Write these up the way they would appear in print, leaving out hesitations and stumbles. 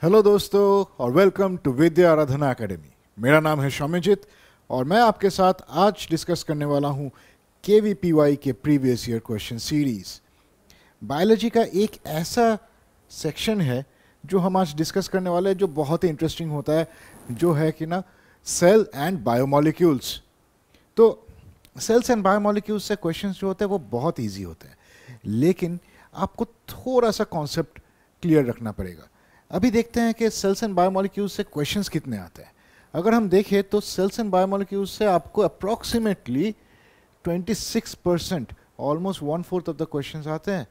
Hello दोस्तों और welcome to Vidya Aradhana academy. मेरा नाम है शौम्यजीत और मैं आपके साथ आज डिस्कस करने वाला हूं केवीपीवाई के previous year question series. Biology का एक ऐसा सेक्शन है जो हम आज डिस्कस करने वाले हैं जो बहुत ही इंटरेस्टिंग होता है, जो है कि ना सेल एंड बायोमोलिक्यूल्स। तो सेल्स एंड बायोमोलिक्यूल्स से क्वेश्चंस जो होते हैं वो बहुत ईजी होते हैं, लेकिन आपको थोड़ा सा कॉन्सेप्ट क्लियर रखना पड़ेगा। अभी देखते हैं कि सेल्स एंड बायोमोलिक्यूल्स से क्वेश्चंस कितने आते हैं। अगर हम देखें तो सेल्स एंड बायोमोलिक्यूल्स से आपको approximately 26%, almost 1/4 of the questions आते हैं।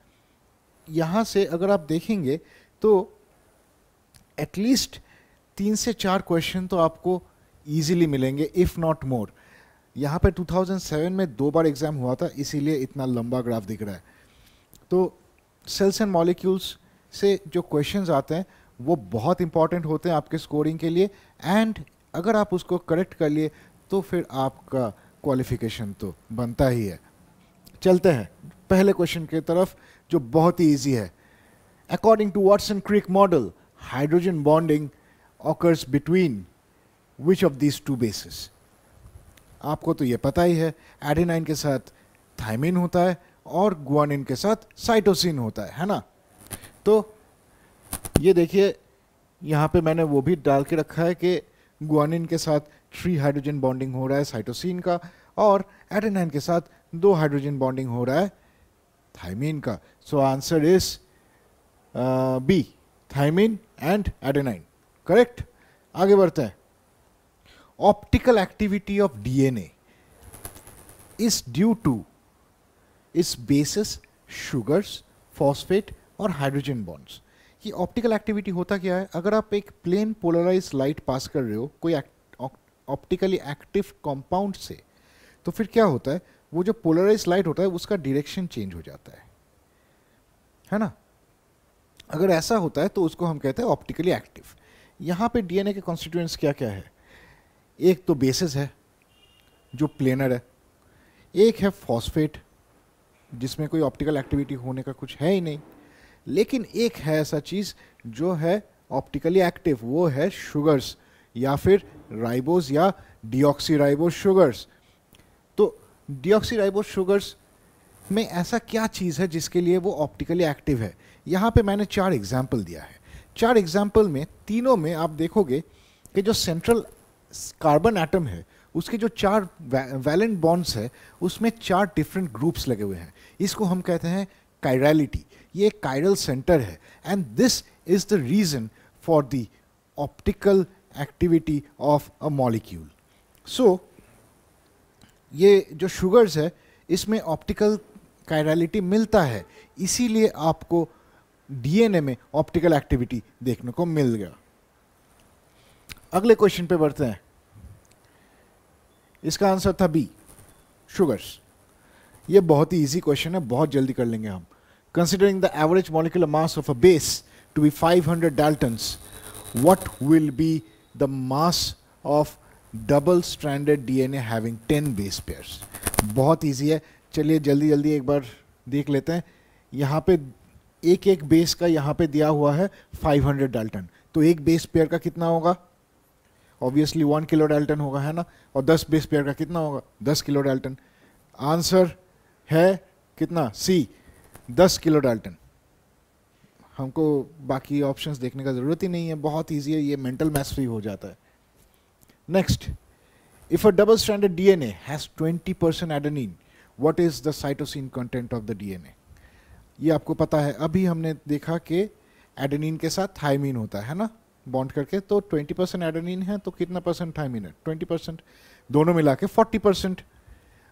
यहाँ से अगर आप देखेंगे तो एटलीस्ट 3 से 4 क्वेश्चन तो आपको ईजिली मिलेंगे, इफ़ नॉट मोर। यहाँ पे 2007 में 2 बार एग्जाम हुआ था, इसीलिए इतना लंबा ग्राफ दिख रहा है। तो सेल्स एंड मॉलिक्यूल्स से जो क्वेश्चंस आते हैं वो बहुत इंपॉर्टेंट होते हैं आपके स्कोरिंग के लिए, एंड अगर आप उसको करेक्ट कर लिए तो फिर आपका क्वालिफिकेशन तो बनता ही है। चलते हैं पहले क्वेश्चन की तरफ जो बहुत ही ईजी है। According to Watson Crick model, hydrogen bonding occurs between which of these two bases. आपको तो ये पता ही है, एडेनाइन के साथ थायमिन होता है और गुआनिन के साथ साइटोसिन होता है ना। तो ये देखिए यहाँ पे मैंने वो भी डाल के रखा है कि गुआनिन के साथ 3 हाइड्रोजन बॉन्डिंग हो रहा है साइटोसिन का, और एडेनाइन के साथ 2 हाइड्रोजन बॉन्डिंग हो रहा है थायमिन का। So answer is B, thymine and adenine. Correct. आगे बढ़ते हैं। Optical activity of DNA is due to its bases, sugars, phosphate और हाइड्रोजन बॉन्ड्स। ये ऑप्टिकल एक्टिविटी होता क्या है? अगर आप एक प्लेन पोलराइज लाइट पास कर रहे हो कोई ऑप्टिकली एक्टिव कंपाउंड से, तो फिर क्या होता है, वो जो पोलराइज लाइट होता है उसका डायरेक्शन चेंज हो जाता है ना। अगर ऐसा होता है तो उसको हम कहते हैं ऑप्टिकली एक्टिव। यहाँ पे डीएनए के कॉन्स्टिट्यूएंट्स क्या क्या है? एक तो बेसिस है जो प्लेनर है, एक है फॉस्फेट जिसमें कोई ऑप्टिकल एक्टिविटी होने का कुछ है ही नहीं, लेकिन एक है ऐसा चीज़ जो है ऑप्टिकली एक्टिव, वो है शुगर्स या फिर राइबोस या डीऑक्सीराइबोस शुगर्स। तो डीऑक्सीराइबोस शुगर्स में ऐसा क्या चीज़ है जिसके लिए वो ऑप्टिकली एक्टिव है? यहाँ पे मैंने 4 एग्जाम्पल दिया है। 4 एग्जाम्पल में तीनों में आप देखोगे कि जो सेंट्रल कार्बन एटम है उसके जो 4 वैलेंट बॉन्ड्स है उसमें 4 डिफरेंट ग्रुप्स लगे हुए हैं। इसको हम कहते हैं कायरलिटी। ये एक कायरल सेंटर है, and this is the reason for the optical activity of a molecule. So ये जो शुगर्स है इसमें ऑप्टिकल कायरलिटी मिलता है, इसीलिए आपको डीएनए में ऑप्टिकल एक्टिविटी देखने को मिल गया। अगले क्वेश्चन पे बढ़ते हैं। इसका आंसर था बी, शुगर्स। ये बहुत ही इजी क्वेश्चन है, बहुत जल्दी कर लेंगे हम। Considering the average molecular mass of a base to be 500 daltons, what will be the mass of double stranded DNA having 10 base pairs? बहुत इजी है, चलिए जल्दी जल्दी एक बार देख लेते हैं। यहाँ पे एक एक बेस का यहाँ पे दिया हुआ है 500 डाल्टन, तो एक बेस पेयर का कितना होगा? ऑब्वियसली 1 किलो डाल्टन होगा, है ना। और 10 बेस पेयर का कितना होगा? 10 किलो डाल्टन। आंसर है कितना? सी, 10 किलो डाल्टन। हमको बाकी ऑप्शंस देखने का जरूरत ही नहीं है, बहुत इजी है, ये मेंटल मैथ्स फ्री हो जाता है। Next, if a double stranded DNA has 20% adenine, what is the cytosine content of the DNA? ये आपको पता है, अभी हमने देखा कि एडेनिन के साथ थायमिन होता है ना, बॉन्ड करके। तो 20% एडेनिन है तो कितना परसेंट थायमिन है? 20%। दोनों मिला के 40%।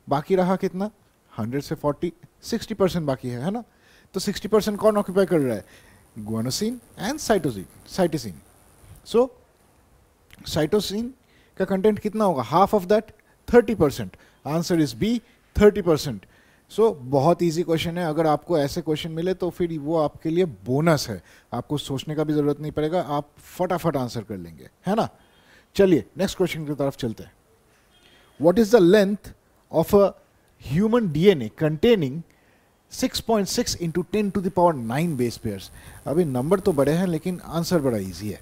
बाकी रहा कितना? 100 से 40, 60% बाकी है ना। तो 60% कौन ऑक्यूपाई कर रहा है? Guanosine and cytosine. So cytosine का कंटेंट कितना होगा? Half of that, 30%। Answer is B, 30%। So बहुत इजी क्वेश्चन है। अगर आपको ऐसे क्वेश्चन मिले तो फिर वो आपके लिए बोनस है, आपको सोचने का भी जरूरत नहीं पड़ेगा, आप फटाफट आंसर कर लेंगे, है ना। चलिए नेक्स्ट क्वेश्चन की तरफ चलते हैं। What is the length of a human DNA containing 6.6 into 10⁹ base pairs. अभी नंबर तो बड़े हैं लेकिन आंसर बड़ा इजी है।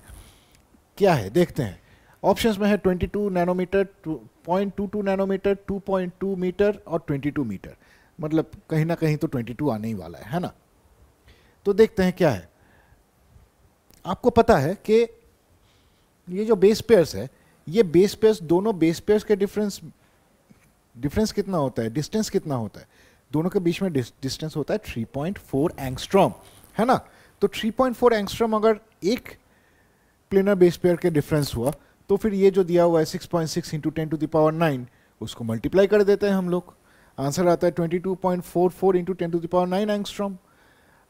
क्या है देखते हैं। ऑप्शंस में है 22 नैनोमीटर, 0.22 नैनोमीटर, 2.2 मीटर और 22 मीटर। मतलब कहीं ना कहीं तो 22 आने ही वाला है ना। तो देखते हैं क्या है। आपको पता है कि ये जो बेस पेयर्स है, ये बेस पेयर्स, दोनों बेस पेयर्स के डिफरेंस कितना होता है, डिस्टेंस कितना होता है, दोनों के बीच में डिस्टेंस होता है 3.4 एंगस्ट्रॉम, है ना। तो 3.4 एंगस्ट्रॉम अगर एक प्लेनर बेस पेयर के डिफरेंस हुआ तो फिर ये जो दिया हुआ है 6.6 इंटू 10⁹, उसको मल्टीप्लाई कर देते हैं हम लोग। आंसर आता है 22.44 इंटू 10⁹ एंगस्ट्रॉम।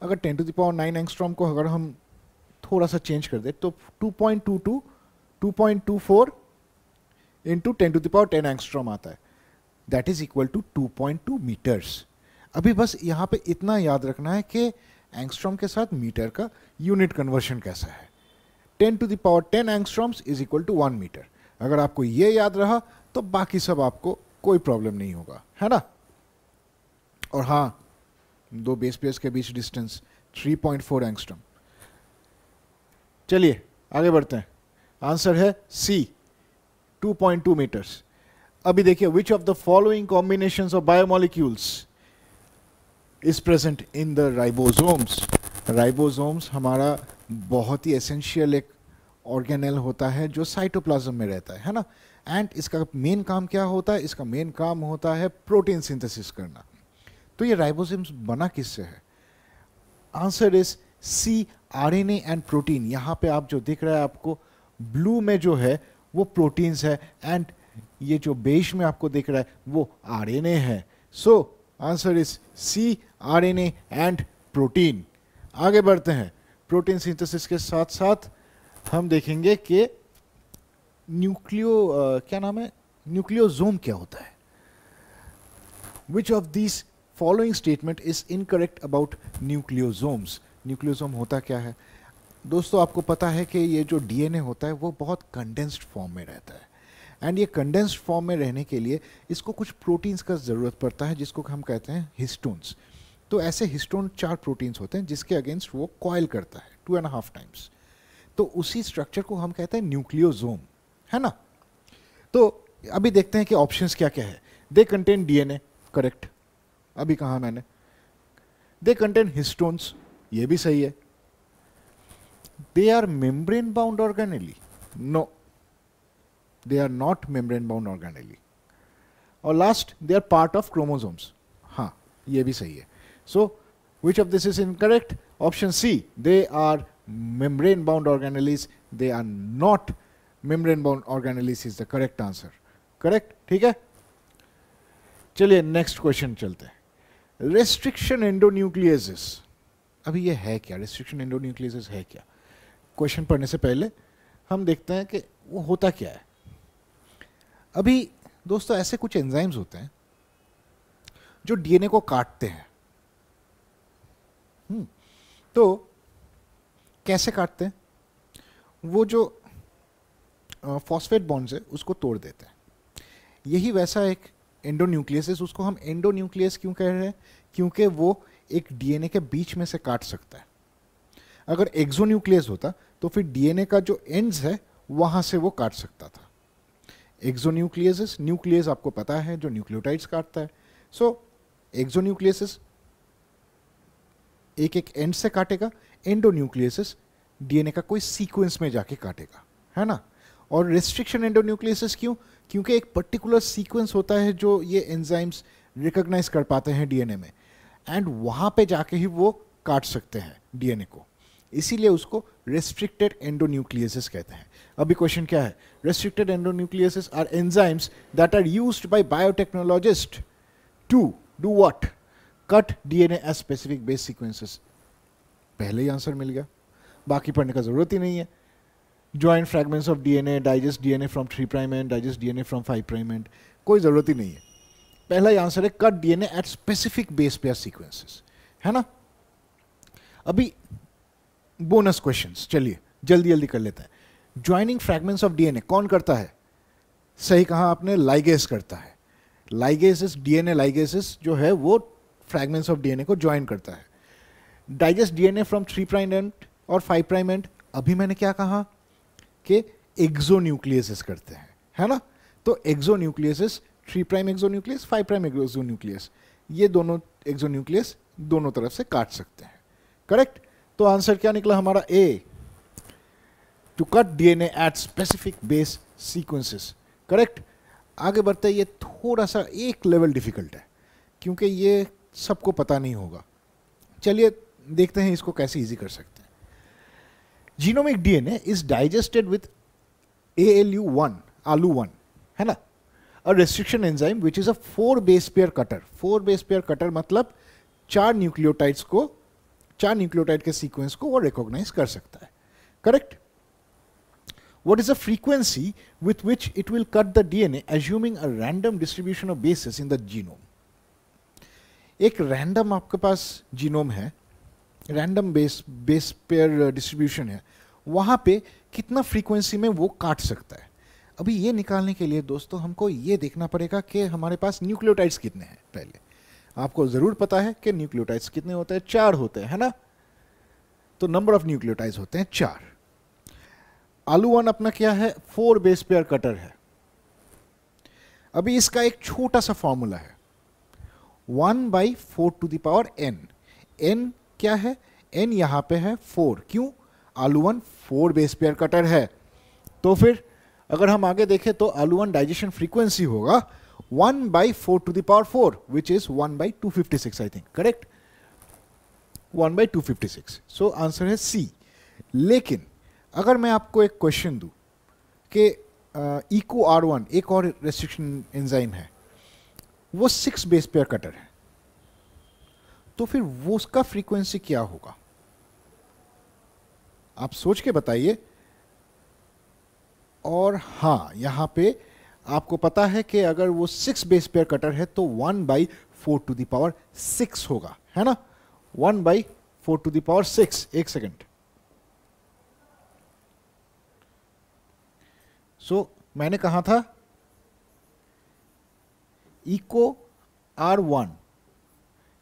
अगर 10⁹ एंगस्ट्रॉम को अगर हम थोड़ा सा चेंज कर दे तो 2.22 2.24 इंटू 10⁻10 एंगस्ट्रॉम आता है। That is equal to 2.2 meters. अभी बस यहाँ पे इतना याद रखना है कि एंगस्ट्रॉम के साथ मीटर का यूनिट कन्वर्शन कैसा है। 10⁻10 angstroms is equal to 1 meter. अगर आपको ये याद रहा तो बाकी सब आपको कोई प्रॉब्लम नहीं होगा, है ना। और हाँ, दो बेस पेयर्स के बीच डिस्टेंस 3.4 एंगस्ट्रॉम। चलिए आगे बढ़ते हैं। आंसर है सी, 2.2 मीटर्स। अभी देखिए, विच of the following combinations of biomolecules is present in the ribosomes. Ribosomes हमारा बहुत ही एसेंशियल एक ऑर्गेनेल होता है जो साइटोप्लाज्म में रहता है ना। एंड इसका मेन काम क्या होता है, इसका मेन काम होता है प्रोटीन सिंथेसिस करना। तो ये राइबोसोम्स बना किससे है? Answer is C, RNA and protein. यहाँ पे आप जो दिख रहा है आपको ब्लू में जो है वो प्रोटीन्स है, एंड ये जो बेज में आपको दिख रहा है वो आरएनए है। So answer is C, RNA and protein. आगे बढ़ते हैं। प्रोटीन सिंथेसिस के साथ साथ हम देखेंगे कि क्या नाम है, न्यूक्लियोसोम क्या होता है। विच of this following statement is incorrect about nucleosomes. Nucleosome होता क्या है दोस्तों? आपको पता है कि ये जो डीएनए होता है वो बहुत कंडेंस्ड फॉर्म में रहता है, एंड ये कंडेंस्ड फॉर्म में रहने के लिए इसको कुछ प्रोटीन्स का ज़रूरत पड़ता है जिसको हम कहते हैं हिस्टोन्स। तो ऐसे हिस्टोन 4 प्रोटीन्स होते हैं जिसके अगेंस्ट वो कॉइल करता है 2.5 टाइम्स। तो उसी स्ट्रक्चर को हम कहते हैं न्यूक्लियोसोम, है ना। तो अभी देखते हैं कि ऑप्शंस क्या क्या है। दे कंटेन डीएनए, करेक्ट, अभी कहा मैंने। दे कंटेन हिस्टोन्स, ये भी सही है। They are membrane bound organelle, no, they are not membrane bound organelle. और last, they are part of chromosomes, हाँ ये भी सही है। So which of this is incorrect? Option C, they are membrane bound organelles, they are not membrane bound organelles is the correct answer. Correct? ठीक है। चलिए next question चलते हैं। रेस्ट्रिक्शन एंडोन्यूक्लियसिस, अभी ये है क्या? रेस्ट्रिक्शन एंडोन्यूक्लियसिस है क्या? क्वेश्चन पढ़ने से पहले हम देखते हैं कि वो होता क्या है। अभी दोस्तों ऐसे कुछ एंजाइम्स होते हैं जो डीएनए को काटते हैं। तो कैसे काटते हैं? वो जो फॉस्फेट बॉन्ड्स है उसको तोड़ देते हैं। यही वैसा एक एंडोन्यूक्लियस, उसको हम एंडोन्यूक्लियस क्यों कह रहे हैं? क्योंकि वो एक डीएनए के बीच में से काट सकता है। अगर एक्सोन्यूक्लियस होता तो फिर डीएनए का जो एंड्स है वहां से वो काट सकता था। एक्सोन्यूक्लियस, न्यूक्लियस आपको पता है जो न्यूक्लियोटाइड्स काटता है। सो एक्सोन्यूक्लियस एक एक एंड से काटेगा, एंडोन्यूक्लियस डीएनए का कोई सीक्वेंस में जाके काटेगा, है ना। और रेस्ट्रिक्शन एंडोन्यूक्लियस क्यों? क्योंकि एक पर्टिकुलर सीक्वेंस होता है जो ये एंजाइम्स रिकॉग्नाइज कर पाते हैं डीएनए में, एंड वहां पे जाके ही वो काट सकते हैं डीएनए को, इसीलिए उसको रेस्ट्रिक्टेड एंडोन्यूक्लियस कहते हैं। अभी क्वेश्चन क्या है? Restricted endonuclease are enzymes that are used by biotechnologist to do what? Cut DNA as specific base sequences. पहले ही आंसर मिल गया, बाकी पढ़ने का जरूरत ही नहीं है। Join fragments of DNA, digest DNA from 3' and digest DNA from 5' and, कोई जरूरत ही नहीं है। पहला ही आंसर है cut DNA at specific base pair sequences, है ना। अभी बोनस क्वेश्चंस, चलिए जल्दी जल्दी कर लेते हैं। ज्वाइनिंग फ्रैगमेंट्स ऑफ डीएनए कौन करता है? सही कहा आपने, लाइगेस करता है। लाइगेसिस, डीएनए लाइगेसिस जो है वो फ्रैगमेंट्स ऑफ डीएनए को ज्वाइन करता है। Digest DNA from 3 prime and और 5 प्राइम एंड, अभी मैंने क्या कहा कि एक्सोन्यूक्लियसेस करते हैं, है ना। तो एक्सोन्यूक्लियसेस 3 प्राइम एक्सोन्यूक्लियस, 5 प्राइम एक्सोन्यूक्लियस, ये दोनों एक्सोन्यूक्लियस दोनों तरफ से काट सकते हैं। करेक्ट। तो आंसर क्या निकला हमारा? A, to cut DNA at specific base sequences. Correct. आगे बढ़ते, ये थोड़ा सा एक लेवल डिफिकल्ट है क्योंकि ये सबको पता नहीं होगा। चलिए देखते हैं इसको कैसे इजी कर सकते हैं। Genomic DNA is digested with ALU1, ALU1, है ना, अ restriction enzyme which is a 4 base pair cutter. 4 base pair cutter मतलब 4 न्यूक्लियोटाइड के सीक्वेंस को वो रिकॉग्नाइज कर सकता है। Correct. What is the frequency with which it will cut the DNA assuming a random distribution of bases in the genome? एक random आपके पास genome है, रैंडम बेस पेयर डिस्ट्रीब्यूशन है, वहां पे कितना फ्रीक्वेंसी में वो काट सकता है। अभी ये निकालने के लिए दोस्तों हमको ये देखना पड़ेगा कि हमारे पास न्यूक्लियोटाइड्स कितने हैं। पहले आपको जरूर पता है कि न्यूक्लियोटाइड्स कितने होते हैं, 4 होते हैं, है ना। तो नंबर ऑफ न्यूक्लियोटाइड्स होते हैं 4। ALU1 अपना क्या है? 4 बेस पेयर कटर है। अभी इसका एक छोटा सा फॉर्मूला है, 1/4 to the power n। n क्या है? n यहां पे है 4। क्यों? ALU1 4 बेस पेयर कटर है। तो फिर अगर हम आगे देखें तो ALU1 डाइजेशन फ्रीक्वेंसी होगा 1/4 to the power 4 which is 1/256 I think. Correct, 1/256। So answer है सी। लेकिन अगर मैं आपको एक क्वेश्चन दूं कि EcoR1 एक और रेस्ट्रिक्शन एंजाइम है, वो 6 बेस पेयर कटर है, तो फिर वो उसका फ्रीक्वेंसी क्या होगा? आप सोच के बताइए। और हाँ, यहां पे आपको पता है कि अगर वो 6 बेस पेयर कटर है तो 1/4 टू द पावर 6 होगा, है ना। 1/4 टू द पावर 6। एक सेकेंड। मैंने कहा था EcoR1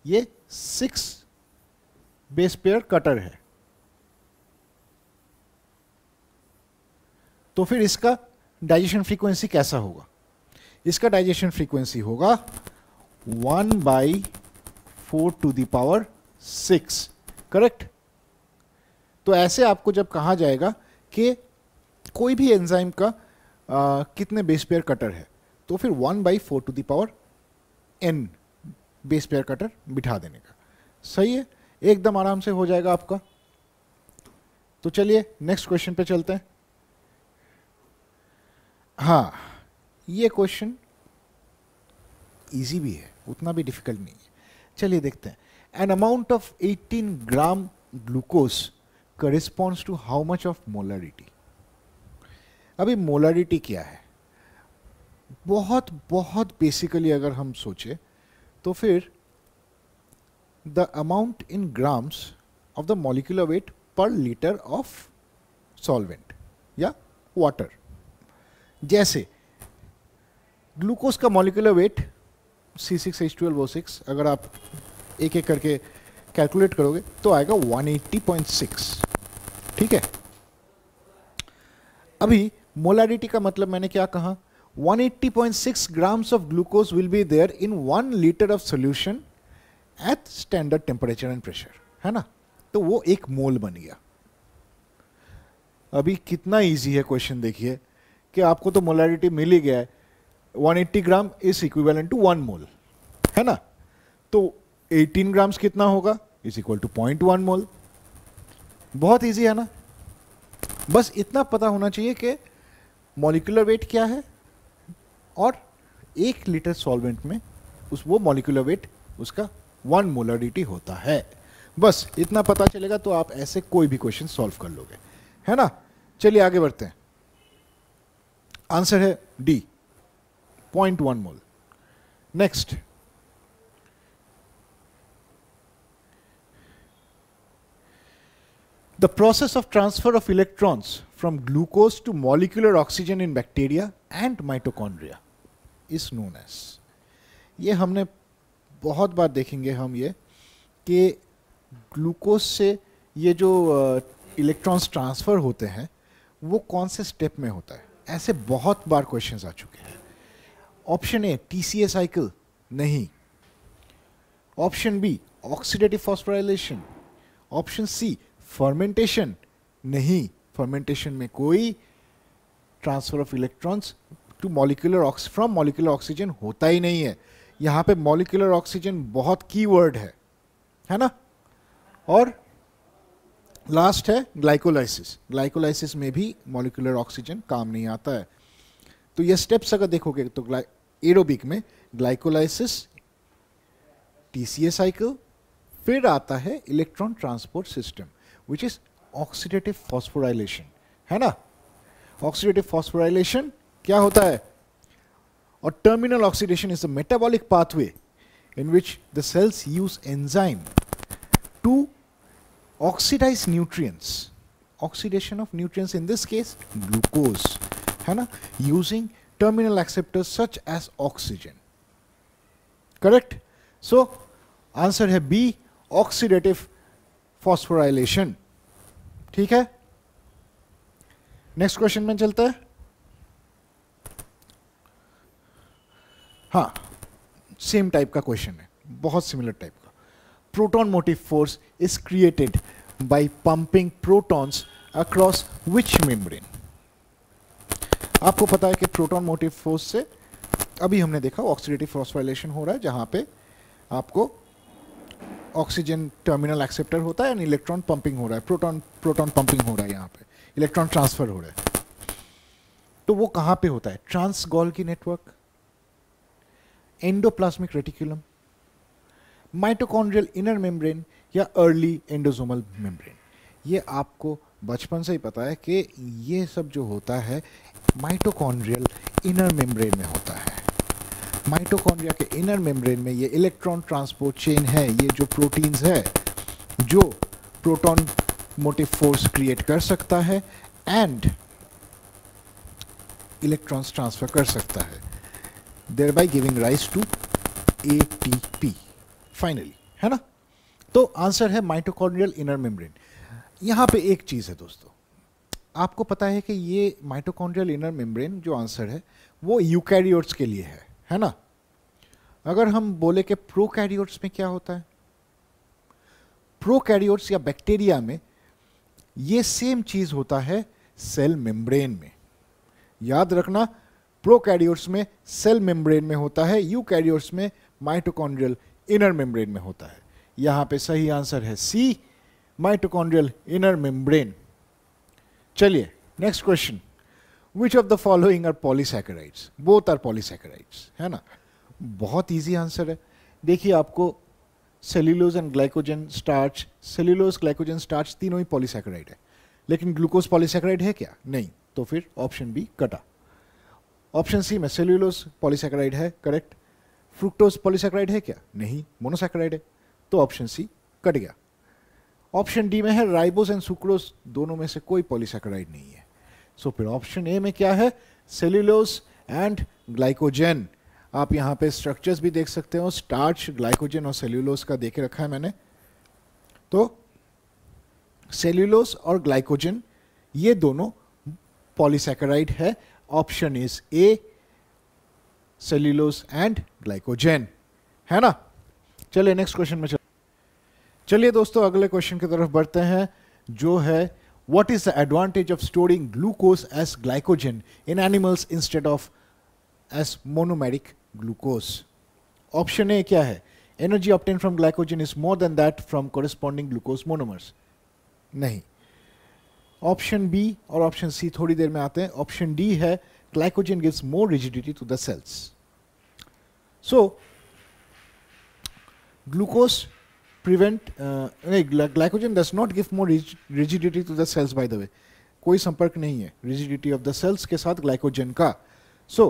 ये 6 बेस पेयर कटर है, तो फिर इसका डाइजेशन फ्रीक्वेंसी कैसा होगा? इसका डाइजेशन फ्रीक्वेंसी होगा 1/4 टू द पावर 6। करेक्ट। तो ऐसे आपको जब कहा जाएगा कि कोई भी एंजाइम का कितने बेस पेयर कटर है, तो फिर 1/4 to the power n base pair cutter बिठा देने का। सही है, एकदम आराम से हो जाएगा आपका। तो चलिए नेक्स्ट क्वेश्चन पे चलते हैं। हाँ, ये क्वेश्चन इजी भी है, उतना भी डिफिकल्ट नहीं है। चलिए देखते हैं। An amount of 18 gram glucose corresponds to how much of molarity? अभी मोलरिटी क्या है? बहुत बहुत बेसिकली अगर हम सोचे तो फिर the amount in grams of the molecular weight पर लीटर ऑफ सॉल्वेंट या वाटर। जैसे ग्लूकोज का मॉलिक्यूलर वेट C6H12O6, अगर आप एक एक करके कैलकुलेट करोगे तो आएगा 180.6। ठीक है। अभी मोलारिटी का मतलब मैंने क्या कहा? 180.6 grams of glucose will be there in 1 litre of solution at standard temperature and pressure, है ना। तो वो 1 मोल बन गया। अभी कितना इजी है क्वेश्चन देखिए कि आपको तो मोलारिटी मिल ही गया है, 180 ग्राम इज इक्विवेलेंट टू 1 मोल, है ना। तो 18 ग्राम्स कितना होगा? इज इक्वल टू 0.1 मोल। बहुत इजी है ना। बस इतना पता होना चाहिए कि मॉलिक्यूलर वेट क्या है और 1 लीटर सॉल्वेंट में वो मॉलिक्यूलर वेट उसका 1 मोलरिटी होता है। बस इतना पता चलेगा तो आप ऐसे कोई भी क्वेश्चन सॉल्व कर लोगे, है ना। चलिए आगे बढ़ते हैं। आंसर है D, 0.1 mole. Next, the process of transfer of electrons from glucose to molecular oxygen in bacteria and mitochondria is known as, ये हमने बहुत बार देखेंगे हम ये कि ग्लूकोज से ये जो इलेक्ट्रॉन्स ट्रांसफ़र होते हैं वो कौन से स्टेप में होता है, ऐसे बहुत बार क्वेश्चंस आ चुके हैं। ऑप्शन ए टीसीए साइकिल, नहीं। Option B oxidative phosphorylation. Option C fermentation, नहीं, फर्मेंटेशन में कोई transfer of electrons to molecular from molecular oxygen होता ही नहीं है। यहाँ पे मॉलिक्यूलर ऑक्सीजन बहुत कीवर्ड है ना। और लास्ट है ग्लाइकोलाइसिस। ग्लाइकोलाइसिस में भी मॉलिक्यूलर ऑक्सीजन काम नहीं आता है। तो ये स्टेप्स अगर देखोगे तो एरोबिक में ग्लाइकोलाइसिस, टीसीए साइकिल, फिर आता है electron transport system which is oxidative phosphorylation, है ना। ऑक्सीडेटिव फॉस्फोराइलेशन क्या होता है? और terminal oxidation is the metabolic pathway in which the cells use enzyme to oxidize nutrients. Oxidation of nutrients, in this case glucose, है ना, using terminal acceptors such as oxygen. Correct? So answer है B, oxidative phosphorylation. ठीक है, next question में चलता है। हाँ, same type का क्वेश्चन है, बहुत सिमिलर टाइप का। Proton motive force is created by pumping protons across which membrane. आपको पता है कि प्रोटॉन मोटिव फोर्स से अभी हमने देखा ऑक्सीडेटिव फॉस्फोराइलेशन हो रहा है, जहां पे आपको ऑक्सीजन टर्मिनल एक्सेप्टर होता है एंड इलेक्ट्रॉन पंपिंग हो रहा है, प्रोटॉन पंपिंग हो रहा है, यहाँ पे इलेक्ट्रॉन ट्रांसफर हो रहा है। तो वो कहां पे होता है? Trans Golgi network, endoplasmic reticulum, mitochondrial inner membrane या अर्ली एंडोसोमल मेम्ब्रेन। ये आपको बचपन से ही पता है कि ये सब जो होता है माइटोकॉन्ड्रियल इनर मेम्ब्रेन में होता है। माइटोकॉन्ड्रिया के इनर मेम्ब्रेन में ये इलेक्ट्रॉन ट्रांसपोर्ट चेन है, ये जो प्रोटीन्स है जो प्रोटॉन मोटिव फोर्स क्रिएट कर सकता है एंड इलेक्ट्रॉन्स ट्रांसफर कर सकता है, thereby giving rise to ATP finally, है ना। तो आंसर है माइटोकॉन्ड्रियल इनर मेम्ब्रेन। यहां पे एक चीज है दोस्तों, आपको पता है कि ये माइटोकॉन्ड्रियल इनर मेम्ब्रेन जो आंसर है वो यूकैरियोट्स के लिए है ना। अगर हम बोले कि प्रोकैरियोट्स में क्या होता है, प्रोकैरियोट्स या बैक्टीरिया में ये सेम चीज होता है सेल मेम्ब्रेन में। याद रखना, प्रोकैरियोट्स में सेल मेम्ब्रेन में होता है, यूकैरियोट्स में माइटोकॉन्ड्रियल इनर मेम्ब्रेन में होता है। यहां पे सही आंसर है सी, माइटोकॉन्ड्रियल इनर मेम्ब्रेन। चलिए next question, which of the following are polysaccharides? Both are polysaccharides, है ना। बहुत इजी आंसर है। देखिए आपको cellulose and glycogen starch, cellulose glycogen starch तीनों ही पॉलीसैकेराइड है, लेकिन ग्लूकोज पॉलीसैकेराइड है क्या? नहीं। तो फिर ऑप्शन बी कटा। ऑप्शन सी में सेल्यूलोज पॉलीसैकेराइड है, करेक्ट। फ्रुक्टोज पॉलीसैकेराइड है क्या? नहीं, मोनोसैकेराइड है, तो ऑप्शन सी कट गया। ऑप्शन डी में है राइबोज एंड सुक्रोज, दोनों में से कोई पॉलीसैकेराइड नहीं है। सो फिर ऑप्शन ए में क्या है? Cellulose and glycogen. आप यहां पे स्ट्रक्चर्स भी देख सकते हो, स्टार्च, ग्लाइकोजन और सेल्यूलोज का देखे रखा है मैंने। तो सेल्यूलोज और ग्लाइकोजन ये दोनों पॉलीसैकेराइड है। Option is a, cellulose and glycogen, है ना। चलिए नेक्स्ट क्वेश्चन में चलिए दोस्तों अगले क्वेश्चन की तरफ बढ़ते हैं, जो है what is the advantage of storing glucose as glycogen in animals instead of as monomeric glucose. Option A क्या है? Energy obtain from glycogen is more than that from corresponding glucose monomers, नहीं। Option B और option C थोड़ी देर में आते हैं। Option D है glycogen gives more rigidity to the cells. So glucose prevent glycogen does not give more rigidity to the cells, by the way कोई संपर्क नहीं है रिजिडिटी ऑफ द सेल्स के साथ ग्लाइकोजन का। सो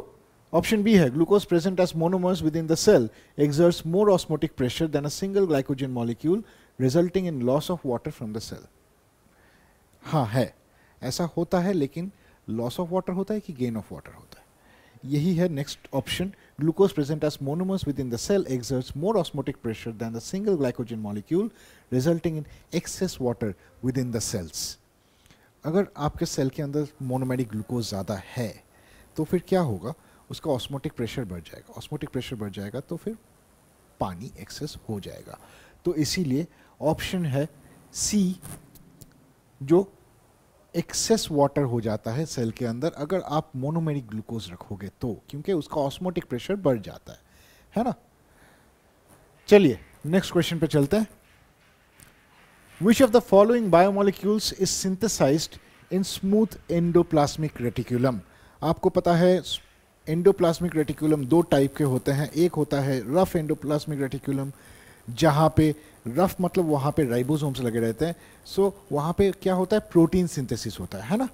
ऑप्शन बी है glucose present as monomers within the cell exerts more osmotic pressure than a single glycogen molecule, resulting in loss of water from the cell. हाँ है, ऐसा होता है, लेकिन लॉस ऑफ वाटर होता है कि गेन ऑफ वाटर होता है? यही है next option Glucose present as monomers within the cell exerts more osmotic pressure than the single glycogen molecule, resulting in excess water within the cells. अगर आपके cell के अंदर मोनोमेरिक ग्लूकोज ज़्यादा है तो फिर क्या होगा, उसका ऑस्मोटिक प्रेशर बढ़ जाएगा, ऑस्मोटिक प्रेशर बढ़ जाएगा तो फिर पानी एक्सेस हो जाएगा. तो इसीलिए ऑप्शन है सी, जो एक्सेस वाटर हो जाता है सेल के अंदर अगर आप मोनोमेरिक ग्लूकोज रखोगे तो, क्योंकि उसका ऑस्मोटिक प्रेशर बढ़ जाता है ना. चलिए नेक्स्ट क्वेश्चन पे चलते हैं. Which of the following biomolecules is synthesized in smooth endoplasmic reticulum? आपको पता है एंडोप्लाज्मिक रेटिकुलम दो टाइप के होते हैं. एक होता है रफ एंडोप्लाज्मिक रेटिकुलम, जहाँ पे रफ मतलब वहाँ पे राइबोसोम्स लगे रहते हैं. सो वहाँ पे क्या होता है, प्रोटीन सिंथेसिस होता है ना.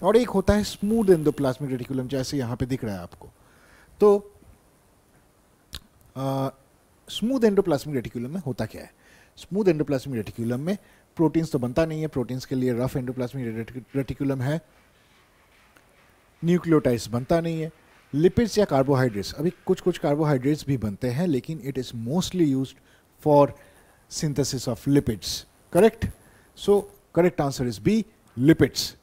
और एक होता है स्मूथ एंडोप्लाज्मिक रेटिकुलम, जैसे यहाँ पे दिख रहा है आपको. तो स्मूथ एंडोप्लाज्मिक रेटिकुलम में होता क्या है, स्मूथ एंडोप्लाज्मिक रेटिकुलम में प्रोटीन्स तो बनता नहीं है. प्रोटीन्स के लिए रफ एंडोप्लाज्मिक रेटिकुलम है. न्यूक्लियोटाइड्स बनता नहीं है. लिपिड्स या कार्बोहाइड्रेट्स, अभी कुछ कुछ कार्बोहाइड्रेट्स भी बनते हैं, लेकिन it is mostly used for synthesis of lipids. Correct. So correct answer is B, lipids.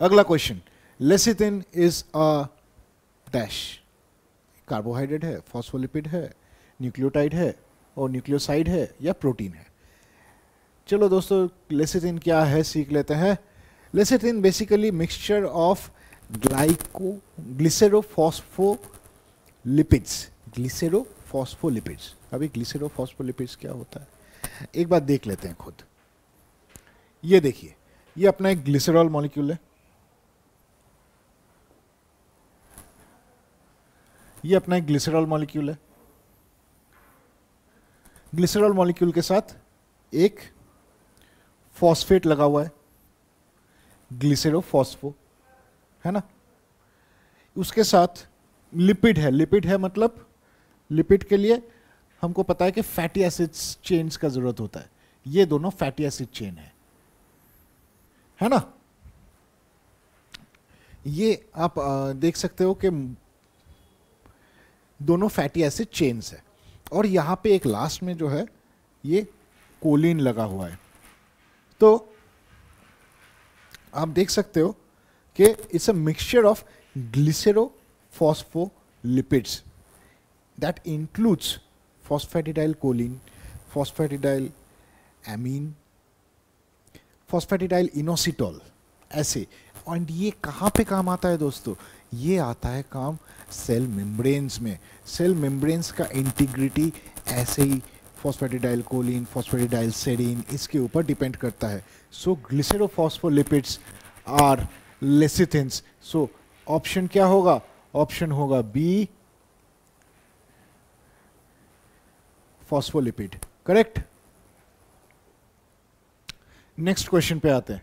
अगला question, lecithin is a dash. Carbohydrate है, फॉस्फोलिपिड है, न्यूक्लियोटाइड है और न्यूक्लियोसाइड है या प्रोटीन है. चलो दोस्तों, लेसिथिन क्या है सीख लेते हैं. Lecithin basically mixture of glycerophospholipids. Glycerophospholipids. अभी ग्लिसरोफॉस्फोलिपिड्स क्या होता है एक बात देख लेते हैं खुद. ये देखिए, ये अपना एक ग्लिसरॉल मॉलिक्यूल है, ये अपना एक ग्लिसरॉल मॉलिक्यूल है. ग्लिसरॉल मॉलिक्यूल के साथ एक फॉस्फेट लगा हुआ है, ग्लिसरोफॉस्फो, है ना. उसके साथ लिपिड है. लिपिड है मतलब लिपिड के लिए हमको पता है कि फैटी एसिड्स चेन्स का जरूरत होता है. ये दोनों फैटी एसिड चेन है ना. ये आप देख सकते हो कि दोनों फैटी एसिड चेन्स है. और यहां पे एक लास्ट में जो है ये कोलिन लगा हुआ है. तो आप देख सकते हो कि it's a mixture of glycerophospholipids that includes phosphatidyl choline, phosphatidyl amine, phosphatidyl inositol, ऐसे. और ये कहाँ पे काम आता है दोस्तों, ये आता है काम सेल मेम्ब्रेन्स में. सेल मेम्ब्रेन्स का इंटीग्रिटी ऐसे ही फॉस्फेटिडाइल कोलिन, फॉस्फेटिडाइल सेरीन, इसके ऊपर डिपेंड करता है. सो ग्लिसरोफॉस्फोलिपिड्स आर लेसिथिन्स. सो ऑप्शन क्या होगा, ऑप्शन होगा B, phospholipid. Correct. Next question पे आते हैं.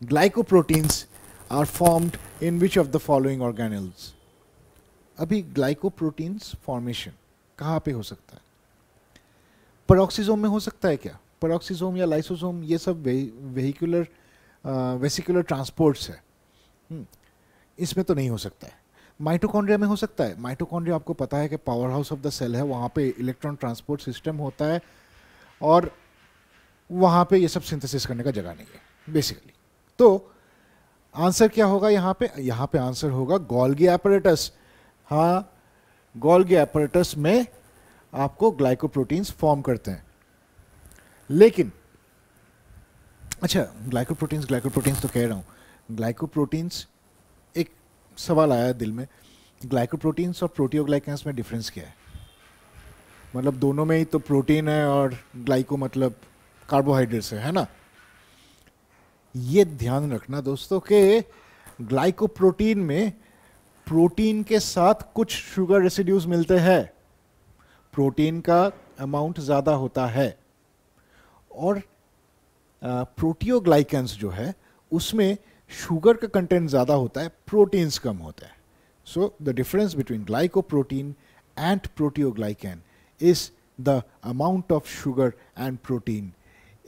Glycoproteins are formed in which of the following organelles. अभी ग्लाइकोप्रोटीन्स फॉर्मेशन कहाँ पे हो सकता है, पेरोक्सिसोम में हो सकता है क्या. पेरोक्सिसोम या लाइसोसोम ये सब वेसिकुलर ट्रांसपोर्ट्स है. इसमें तो नहीं हो सकता है. माइटोकॉन्ड्रिया में हो सकता है. माइटोकॉन्ड्रिया आपको पता है कि powerhouse of the cell है, वहाँ पे इलेक्ट्रॉन ट्रांसपोर्ट सिस्टम होता है और वहाँ पे ये सब सिंथेसिस करने का जगह नहीं है बेसिकली. तो आंसर क्या होगा यहाँ पे, यहाँ पे आंसर होगा गोल्गी एपरेटस. हाँ, गोल्गी एपरेटस में आपको ग्लाइकोप्रोटीन्स फॉर्म करते हैं. लेकिन अच्छा, ग्लाइकोप्रोटीन्स तो कह रहा हूँ. ग्लाइकोप्रोटीन्स, एक सवाल आया दिल में, ग्लाइकोप्रोटीन्स और प्रोटियोग्लाइकेंस में डिफरेंस क्या है. मतलब दोनों में ही तो प्रोटीन है और ग्लाइको मतलब कार्बोहाइड्रेट्स है ना. ये ध्यान रखना दोस्तों कि ग्लाइकोप्रोटीन में प्रोटीन के साथ कुछ शुगर रेसिड्यूज मिलते हैं. प्रोटीन का अमाउंट ज़्यादा होता है और प्रोटियोग्लाइकेंस जो है उसमें शुगर का कंटेंट ज़्यादा होता है, प्रोटीन्स कम होता है. So the difference between glycoprotein and proteoglycan is the amount of sugar and protein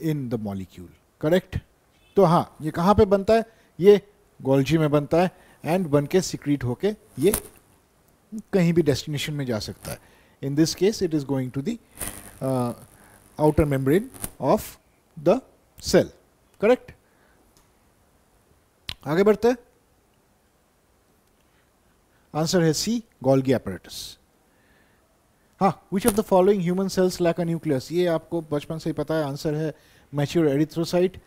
in the molecule. Correct. तो हाँ, ये कहाँ पे बनता है, ये गोल्जी में बनता है एंड बन के सिक्रीट होके ये कहीं भी डेस्टिनेशन में जा सकता है. In this case it is going to the outer membrane of the cell. Correct. आगे बढ़ते हैं. आंसर है सी, गोल्गी एपरेटस. हाँ, which of the following human cells lack a nucleus, ये आपको बचपन से ही पता है. आंसर है मैच्योर एरिथ्रोसाइट.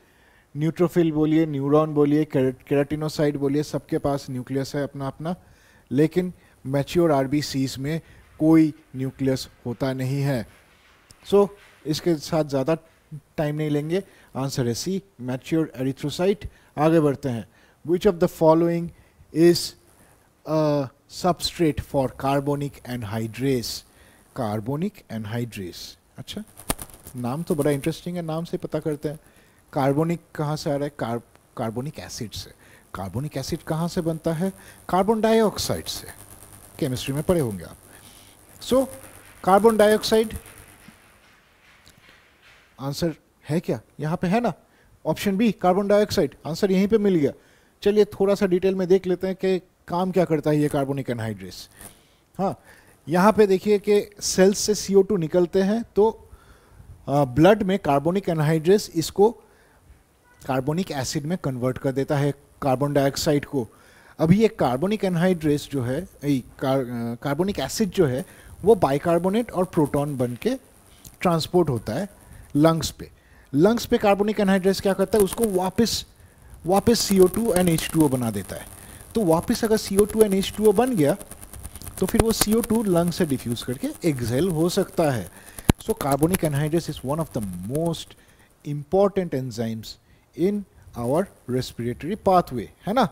न्यूट्रोफिल बोलिए, न्यूरॉन बोलिए, केराटिनोसाइट बोलिए, सबके पास न्यूक्लियस है अपना अपना. लेकिन मैच्योर आरबीसीज में कोई न्यूक्लियस होता नहीं है. सो इसके साथ ज़्यादा टाइम नहीं लेंगे. आंसर है सी, मैच्योर एरिथ्रोसाइट. आगे बढ़ते हैं. विच of the following is substrate for carbonic anhydrase. Carbonic anhydrase, अच्छा नाम तो बड़ा इंटरेस्टिंग है, नाम से पता करते हैं. कार्बोनिक कहाँ से आ रहा है? कार्बोनिक एसिड से. कार्बोनिक एसिड कहाँ से बनता है? कार्बन डाइऑक्साइड से. केमिस्ट्री में पढ़े होंगे आप. सो कार्बन डाइऑक्साइड आंसर है क्या? यहाँ पे है ना, option B carbon dioxide. Answer यहीं पे मिल गया. चलिए थोड़ा सा डिटेल में देख लेते हैं कि काम क्या करता है ये कार्बोनिक एनहाइड्रेस. हाँ, यहाँ पे देखिए कि सेल्स से CO2 निकलते हैं तो ब्लड में कार्बोनिक एनहाइड्रेस इसको कार्बोनिक एसिड में कन्वर्ट कर देता है, कार्बन डाइऑक्साइड को. अभी ये कार्बोनिक एनहाइड्रेस जो है, कार्बोनिक एसिड जो है, वो बाइकार्बोनेट और प्रोटॉन बन के ट्रांसपोर्ट होता है लंग्स पे. लंग्स पे कार्बोनिक एनहाइड्रेस क्या करता है? उसको वापस CO2 and H2O बना देता है. तो वापस अगर CO2 and H2O बन गया तो फिर वो CO2 लंग से डिफ्यूज करके एक्सहेल हो सकता है. So carbonic anhydrase is one of the most important enzymes in our respiratory pathway, है ना.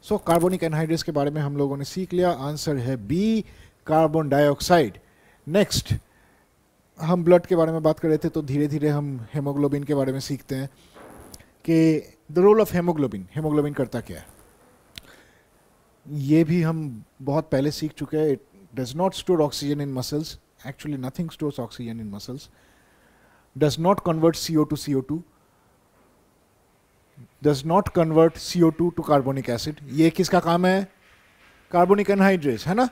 सो कार्बोनिक एनहाइड्रेस के बारे में हम लोगों ने सीख लिया. आंसर है बी, कार्बन डाइऑक्साइड. नेक्स्ट, हम ब्लड के बारे में बात कर रहे थे तो धीरे धीरे हम हेमोग्लोबिन के बारे में सीखते हैं कि the role of haemoglobin. Haemoglobin करता क्या है? ये भी हम बहुत पहले सीख चुके हैं. It does not store oxygen in muscles. Actually nothing stores oxygen in muscles. Does not convert CO to CO2. Does not convert CO2 to carbonic acid. ये किसका काम है? कार्बोनिक एनहाइड्रेस, है ना.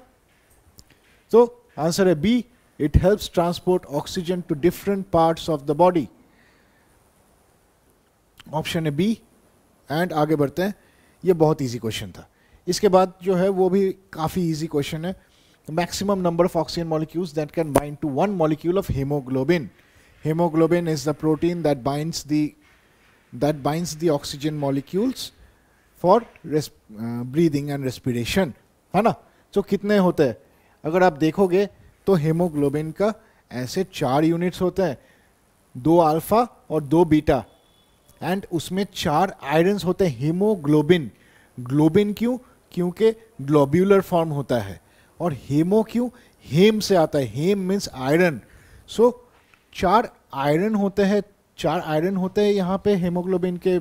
तो आंसर है B, it helps transport oxygen to different parts of the body. Option है B. And आगे बढ़ते हैं. ये बहुत इजी क्वेश्चन था. इसके बाद जो है वो भी काफ़ी इजी क्वेश्चन है. Maximum number of oxygen molecules that can bind to one molecule of haemoglobin. Haemoglobin is the protein that binds the oxygen molecules for breathing and respiration, है ना. तो कितने होते हैं? अगर आप देखोगे तो हेमोग्लोबिन का ऐसे 4 यूनिट्स होते हैं, 2 अल्फा और 2 बीटा. एंड उसमें 4 आयरन्स होते हैं. हीमोग्लोबिन, ग्लोबिन क्यों? क्योंकि ग्लोब्यूलर फॉर्म होता है. और हेमो क्यों? हेम से आता है. हेम मीन्स आयरन. सो 4 आयरन होते हैं. 4 आयरन होते हैं यहाँ पे हेमोग्लोबिन के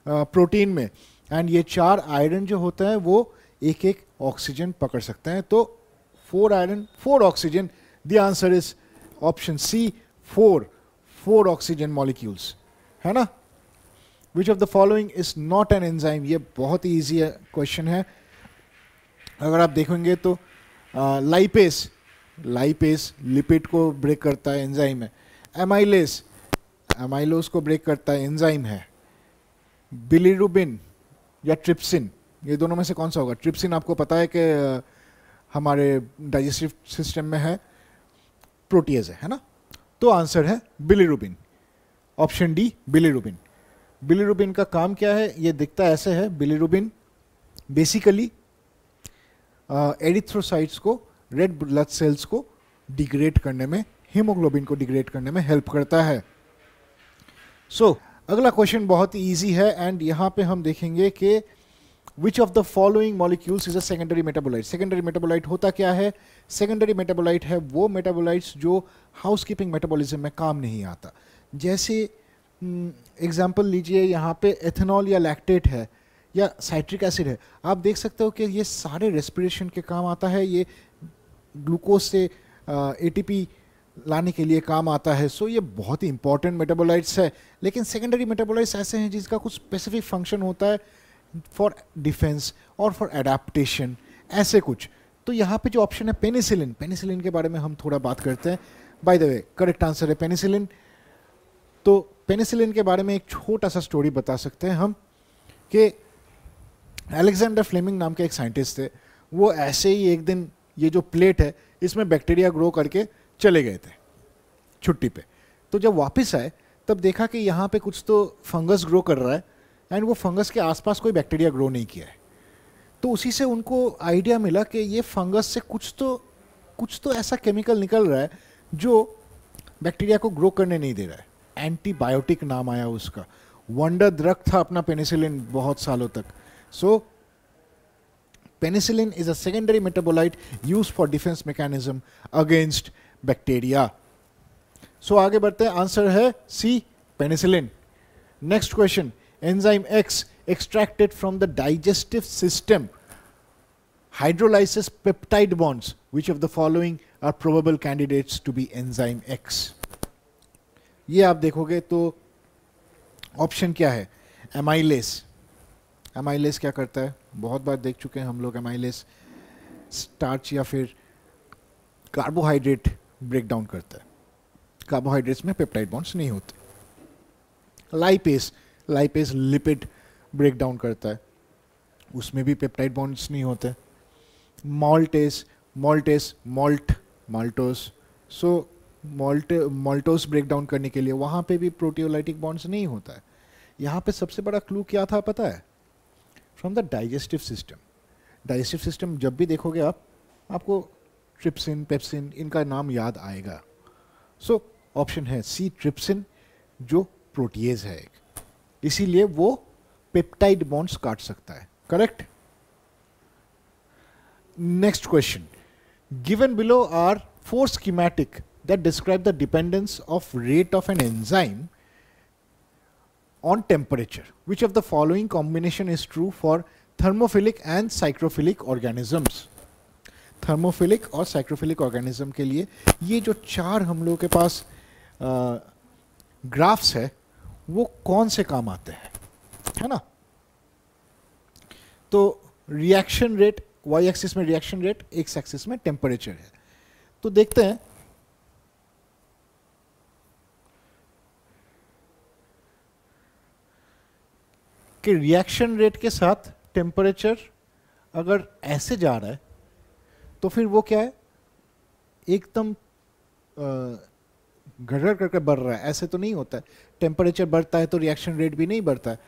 प्रोटीन में. एंड ये 4 आयरन जो होते हैं वो एक एक ऑक्सीजन पकड़ सकते हैं. तो 4 iron 4 oxygen. The answer is option C, 4 oxygen molecules, है ना. Which of the following is not an enzyme. ये बहुत ही ईजी क्वेश्चन है. अगर आप देखेंगे तो लाइपेस लिपिड को ब्रेक करता है, एंजाइम है. एमाइलोस को ब्रेक करता है, एंजाइम है. बिलीरुबिन या ट्रिप्सिन, ये दोनों में से कौन सा होगा? ट्रिप्सिन आपको पता है कि हमारे डाइजेस्टिव सिस्टम में है, प्रोटीज है ना. तो आंसर है bilirubin. Option D, bilirubin. Bilirubin का काम क्या है? ये दिखता ऐसे है. बिलीरुबिन बेसिकली एरिथ्रोसाइट्स को, रेड ब्लड सेल्स को डिग्रेड करने में, हीमोग्लोबिन को डिग्रेड करने में हेल्प करता है. सो अगला क्वेश्चन बहुत ही ईजी है. एंड यहाँ पे हम देखेंगे कि विच of the following molecules is a secondary metabolite. Secondary metabolite होता क्या है? सेकेंडरी मेटाबोलाइट है वो मेटाबोलाइट्स जो हाउसकीपिंग मेटाबॉलिज्म में काम नहीं आता. जैसे एग्जाम्पल लीजिए, यहाँ पे एथेनॉल या लैक्टेट है या साइट्रिक एसिड है. आप देख सकते हो कि ये सारे रेस्पिरेशन के काम आता है. ये ग्लूकोज से ATP लाने के लिए काम आता है. सो ये बहुत ही इंपॉर्टेंट मेटाबोलाइट्स है. लेकिन सेकेंडरी मेटाबोलाइट्स ऐसे हैं जिसका कुछ स्पेसिफिक फंक्शन होता है फॉर डिफेंस और फॉर एडाप्टेशन, ऐसे कुछ. तो यहाँ पे जो ऑप्शन है पेनिसिलिन, पेनिसिलिन के बारे में हम थोड़ा बात करते हैं. By the way correct answer है पेनिसिलिन. तो पेनिसिलिन के बारे में एक छोटा सा स्टोरी बता सकते हैं हम कि अलेक्जेंडर फ्लेमिंग नाम के एक साइंटिस्ट थे. वो ऐसे ही एक दिन ये जो प्लेट है इसमें बैक्टीरिया ग्रो करके चले गए थे छुट्टी पे. तो जब वापस आए तब देखा कि यहाँ पे कुछ तो फंगस ग्रो कर रहा है एंड वो फंगस के आसपास कोई बैक्टीरिया ग्रो नहीं किया है. तो उसी से उनको आइडिया मिला कि ये फंगस से कुछ तो ऐसा केमिकल निकल रहा है जो बैक्टीरिया को ग्रो करने नहीं दे रहा है. एंटीबायोटिक नाम आया उसका. वंडर ड्रग था अपना पेनिसिलिन बहुत सालों तक. So penicillin is a secondary metabolite use for defence mechanism against bacteria. So आगे बढ़ते हैं. आंसर है C penicillin. Next question. Enzyme X extracted from the digestive system hydrolyzes peptide bonds. Which of the following are probable candidates to be enzyme X? ये आप देखोगे तो option क्या है? एमाइलेस. एमाइलेस क्या करता है? बहुत बार देख चुके हैं हम लोग. एमाइलेस स्टार्च या फिर कार्बोहाइड्रेट ब्रेक डाउन करता है. कार्बोहाइड्रेट्स में पेप्टाइड बॉन्ड्स नहीं होते. Lipase, lipase lipid break down करता है, उसमें भी पेप्टाइड बॉन्ड्स नहीं होते. Maltase, maltase malt, maltose. So maltose break down करने के लिए वहाँ पे भी प्रोटियोलाइटिक बॉन्ड्स नहीं होता है. यहाँ पे सबसे बड़ा क्लू क्या था पता है? From the digestive system. Digestive system जब भी देखोगे आप, आपको ट्रिप्सिन, पेप्सिन इनका नाम याद आएगा. सो ऑप्शन है सी ट्रिप्सिन, जो प्रोटीएज है एक, इसीलिए वो पेप्टाइड बॉन्ड्स काट सकता है. Correct. Next question. Given below are 4 schematic that describe the dependence of rate of an enzyme on temperature. Which of the following combination is true for thermophilic and psychrophilic organisms? Thermophilic और साइक्रोफिलिक organism के लिए ये जो 4 हम लोगों के पास graphs है वो कौन से काम आते हैं, है ना? तो रिएक्शन रेट, वाई एक्सिस में रिएक्शन रेट, एक्स एक्सिस में टेम्परेचर है. तो देखते हैं कि रिएक्शन रेट के साथ टेम्परेचर अगर ऐसे जा रहा है तो फिर वो क्या है, एकदम घड़ करके बढ़ रहा है. ऐसे तो नहीं होता है. टेम्परेचर बढ़ता है तो रिएक्शन रेट भी नहीं बढ़ता है.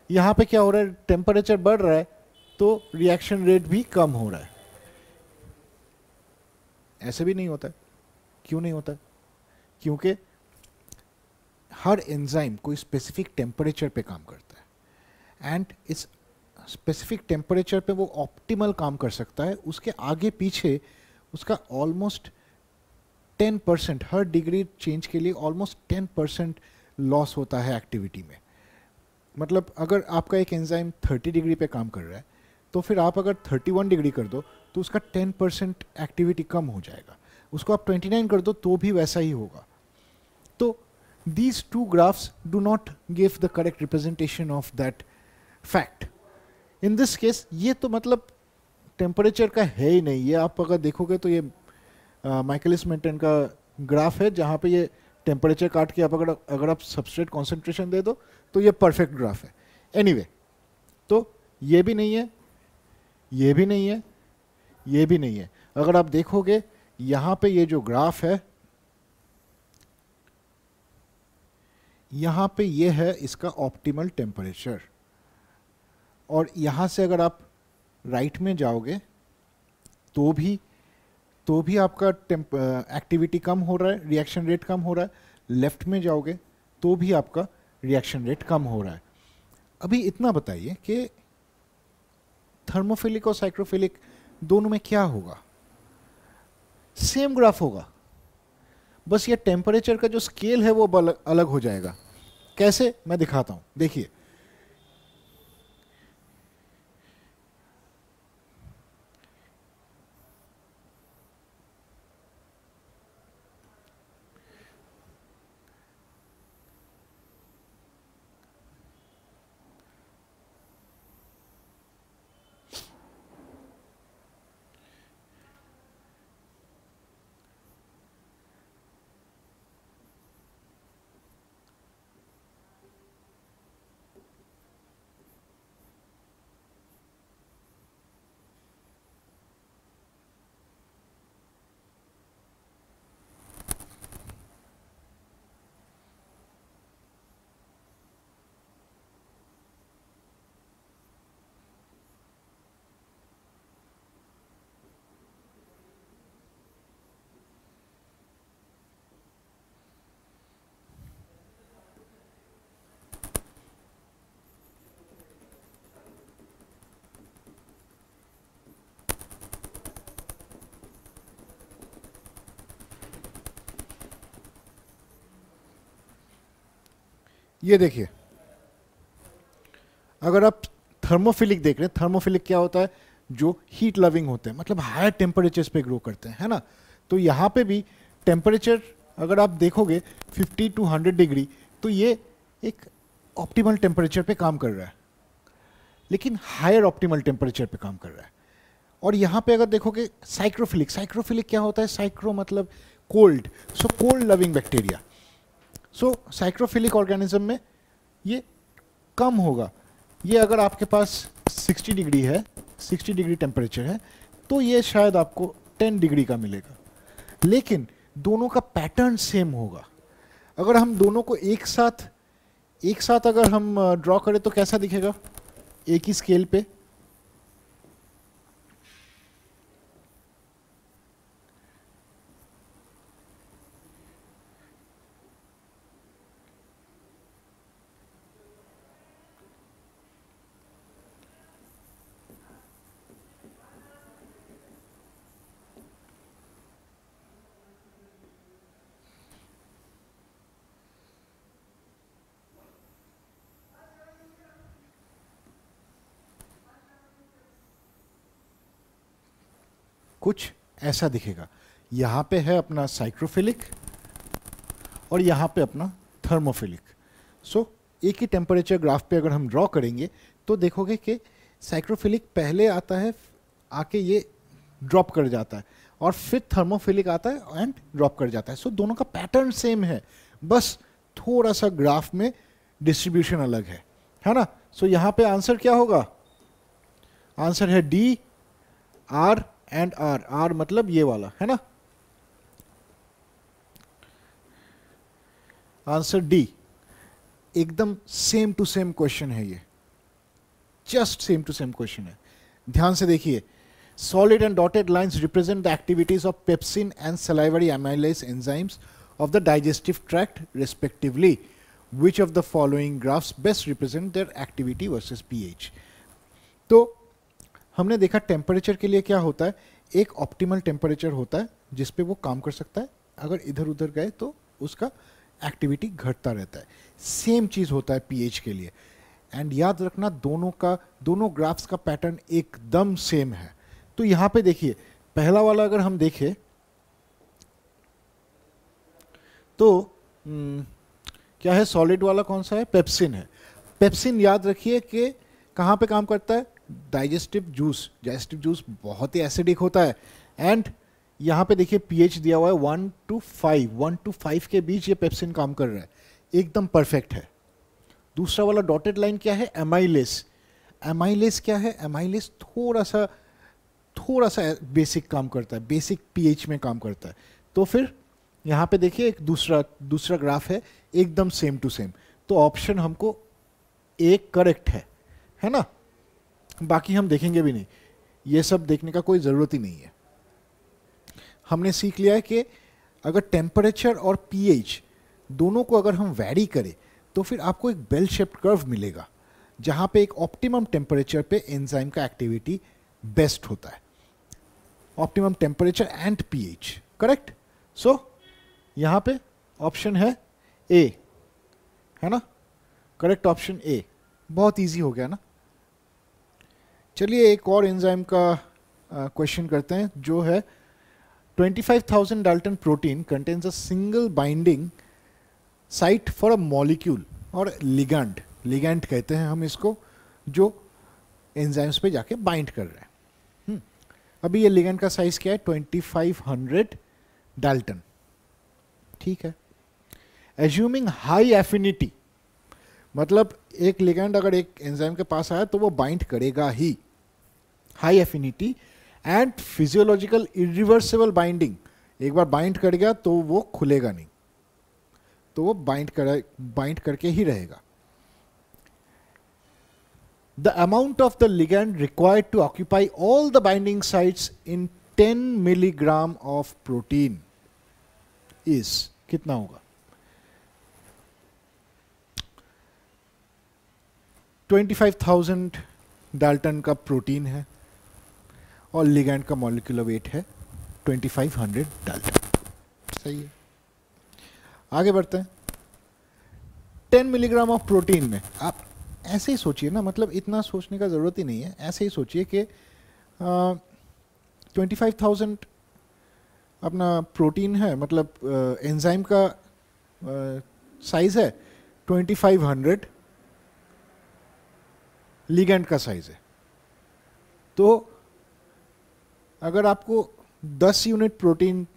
यहाँ पे क्या हो रहा है, टेम्परेचर बढ़ रहा है तो रिएक्शन रेट भी कम हो रहा है. ऐसे भी नहीं होता है. क्यों नहीं होता? क्योंकि हर एंजाइम कोई स्पेसिफिक टेम्परेचर पे काम करता है एंड इस स्पेसिफिक टेम्परेचर पे वो ऑप्टिमल काम कर सकता है. उसके आगे पीछे उसका ऑलमोस्ट 10%, हर डिग्री चेंज के लिए ऑलमोस्ट 10% लॉस होता है एक्टिविटी में. मतलब अगर आपका एक एंजाइम 30 डिग्री पे काम कर रहा है तो फिर आप अगर 31 डिग्री कर दो तो उसका 10% एक्टिविटी कम हो जाएगा. उसको आप 29 कर दो तो भी वैसा ही होगा. तो these two graphs do not give the correct representation of that fact. In this case ये तो मतलब टेम्परेचर का है ही नहीं. ये आप अगर देखोगे तो ये माइकलिस मेंटन का ग्राफ है जहाँ पे ये टेम्परेचर काट के आप अगर आप सबस्ट्रेट कॉन्सेंट्रेशन दे दो तो ये परफेक्ट ग्राफ है. एनीवे, तो ये भी नहीं है, ये भी नहीं है, ये भी नहीं है. अगर आप देखोगे यहाँ पे ये जो ग्राफ है, यहाँ पे ये है इसका ऑप्टिमल टेम्परेचर, और यहाँ से अगर आप राइट में जाओगे तो भी आपका एक्टिविटी कम हो रहा है, रिएक्शन रेट कम हो रहा है. लेफ्ट में जाओगे तो भी आपका रिएक्शन रेट कम हो रहा है. अभी इतना बताइए कि थर्मोफिलिक और साइक्रोफिलिक दोनों में क्या होगा? सेम ग्राफ होगा, बस ये टेम्परेचर का जो स्केल है वो अलग हो जाएगा. कैसे, मैं दिखाता हूं. देखिए, ये देखिए, अगर आप थर्मोफिलिक देख रहे हैं, थर्मोफिलिक क्या होता है, जो हीट लविंग होते हैं, मतलब हायर टेम्परेचर्स पे ग्रो करते हैं, है ना। तो यहाँ पे भी टेम्परेचर अगर आप देखोगे 50 to 100 डिग्री, तो ये एक ऑप्टिमल टेम्परेचर पे काम कर रहा है, लेकिन हायर ऑप्टिमल टेम्परेचर पे काम कर रहा है। और यहाँ पे अगर देखोगे साइक्रोफिलिक, साइक्रोफिलिक क्या होता है, साइक्रो मतलब cold, so cold loving bacteria. सो साइक्रोफिलिक ऑर्गेनिज्म में ये कम होगा। ये अगर आपके पास 60 डिग्री है, 60 डिग्री टेम्परेचर है, तो ये शायद आपको 10 डिग्री का मिलेगा, लेकिन दोनों का पैटर्न सेम होगा। अगर हम दोनों को एक साथ अगर हम ड्रॉ करें तो कैसा दिखेगा, एक ही स्केल पे। कुछ ऐसा दिखेगा। यहाँ पे है अपना साइक्रोफिलिक और यहाँ पे अपना थर्मोफिलिक। सो एक ही टेम्परेचर ग्राफ पे अगर हम ड्रॉ करेंगे तो देखोगे कि साइक्रोफिलिक पहले आता है, आके ये ड्रॉप कर जाता है, और फिर थर्मोफिलिक आता है एंड ड्रॉप कर जाता है। सो दोनों का पैटर्न सेम है, बस थोड़ा सा ग्राफ में डिस्ट्रीब्यूशन अलग है ना। सो यहाँ पे आंसर क्या होगा, आंसर है D, R and R. R मतलब ये वाला, है ना। आंसर डी, एकदम सेम टू सेम क्वेश्चन है ये, just same to same question है। ध्यान से देखिए, solid and dotted lines represent the activities of pepsin and salivary amylase enzymes of the digestive tract respectively. Which of the following graphs best represent their activity versus pH? तो हमने देखा temperature के लिए क्या होता है, एक ऑप्टिमल टेम्परेचर होता है जिस पे वो काम कर सकता है, अगर इधर उधर गए तो उसका एक्टिविटी घटता रहता है। सेम चीज़ होता है पीएच के लिए। एंड याद रखना दोनों ग्राफ्स का पैटर्न एकदम सेम है। तो यहाँ पे देखिए, पहला वाला अगर हम देखें तो क्या है, सॉलिड वाला कौन सा है, पेप्सिन है। पेप्सिन याद रखिए कि कहाँ पे काम करता है, डाइजेस्टिव जूस। डाइजेस्टिव जूस बहुत ही एसिडिक होता है। एंड यहाँ पे देखिए पीएच दिया हुआ है 1 to 5, 1 to 5 के बीच ये पेप्सिन काम कर रहा है, एकदम परफेक्ट है। दूसरा वाला डॉटेड लाइन क्या है, एमाइलेस। एमाइलेस क्या है, एमाइलेस थोड़ा सा बेसिक काम करता है, बेसिक पीएच में काम करता है। तो फिर यहाँ पे देखिए एक दूसरा ग्राफ है, एकदम सेम टू सेम। तो ऑप्शन हमको एक करेक्ट है ना। बाकी हम देखेंगे भी नहीं, ये सब देखने का कोई ज़रूरत ही नहीं है। हमने सीख लिया है कि अगर टेम्परेचर और पीएच दोनों को अगर हम वैरी करें तो फिर आपको एक बेल शेप्ड कर्व मिलेगा, जहाँ पे एक ऑप्टिमम टेम्परेचर पे एंजाइम का एक्टिविटी बेस्ट होता है। Optimum temperature and pH, correct. So यहाँ पे ऑप्शन है ए, है ना, करेक्ट ऑप्शन ए। बहुत इजी हो गया ना। चलिए एक और एंजाइम का क्वेश्चन करते हैं, जो है 25,000 Dalton protein contains a single binding site for a molecule और लिगैंड। लिगैंड कहते हैं हम इसको, जो एंजाइम्स पे जाके बाइंड कर रहे हैं। अभी ये लिगैंड का साइज क्या है, 2500 डाल्टन, ठीक है। एज्यूमिंग हाई एफिनिटी, मतलब एक लिगैंड अगर एक एंजाइम के पास आया तो वो बाइंड करेगा ही। High affinity and physiological irreversible binding, एक बार बाइंड कर गया तो वो खुलेगा नहीं, तो वो बाइंड करके ही रहेगा। The amount of the ligand required to occupy all the binding sites in 10 milligram of protein is कितना होगा, 25,000 डाल्टन का प्रोटीन है और लिगैंड का मॉलिक्यूलर वेट है 2500 डाल्टन। सही है, आगे बढ़ते हैं। 10 मिलीग्राम ऑफ प्रोटीन में आप ऐसे ही सोचिए ना, मतलब इतना सोचने का ज़रूरत ही नहीं है, ऐसे ही सोचिए कि 25,000 अपना प्रोटीन है, मतलब एंजाइम का साइज है 2500 लिगेंड का साइज है। तो अगर आपको 10 यूनिट प्रोटीन,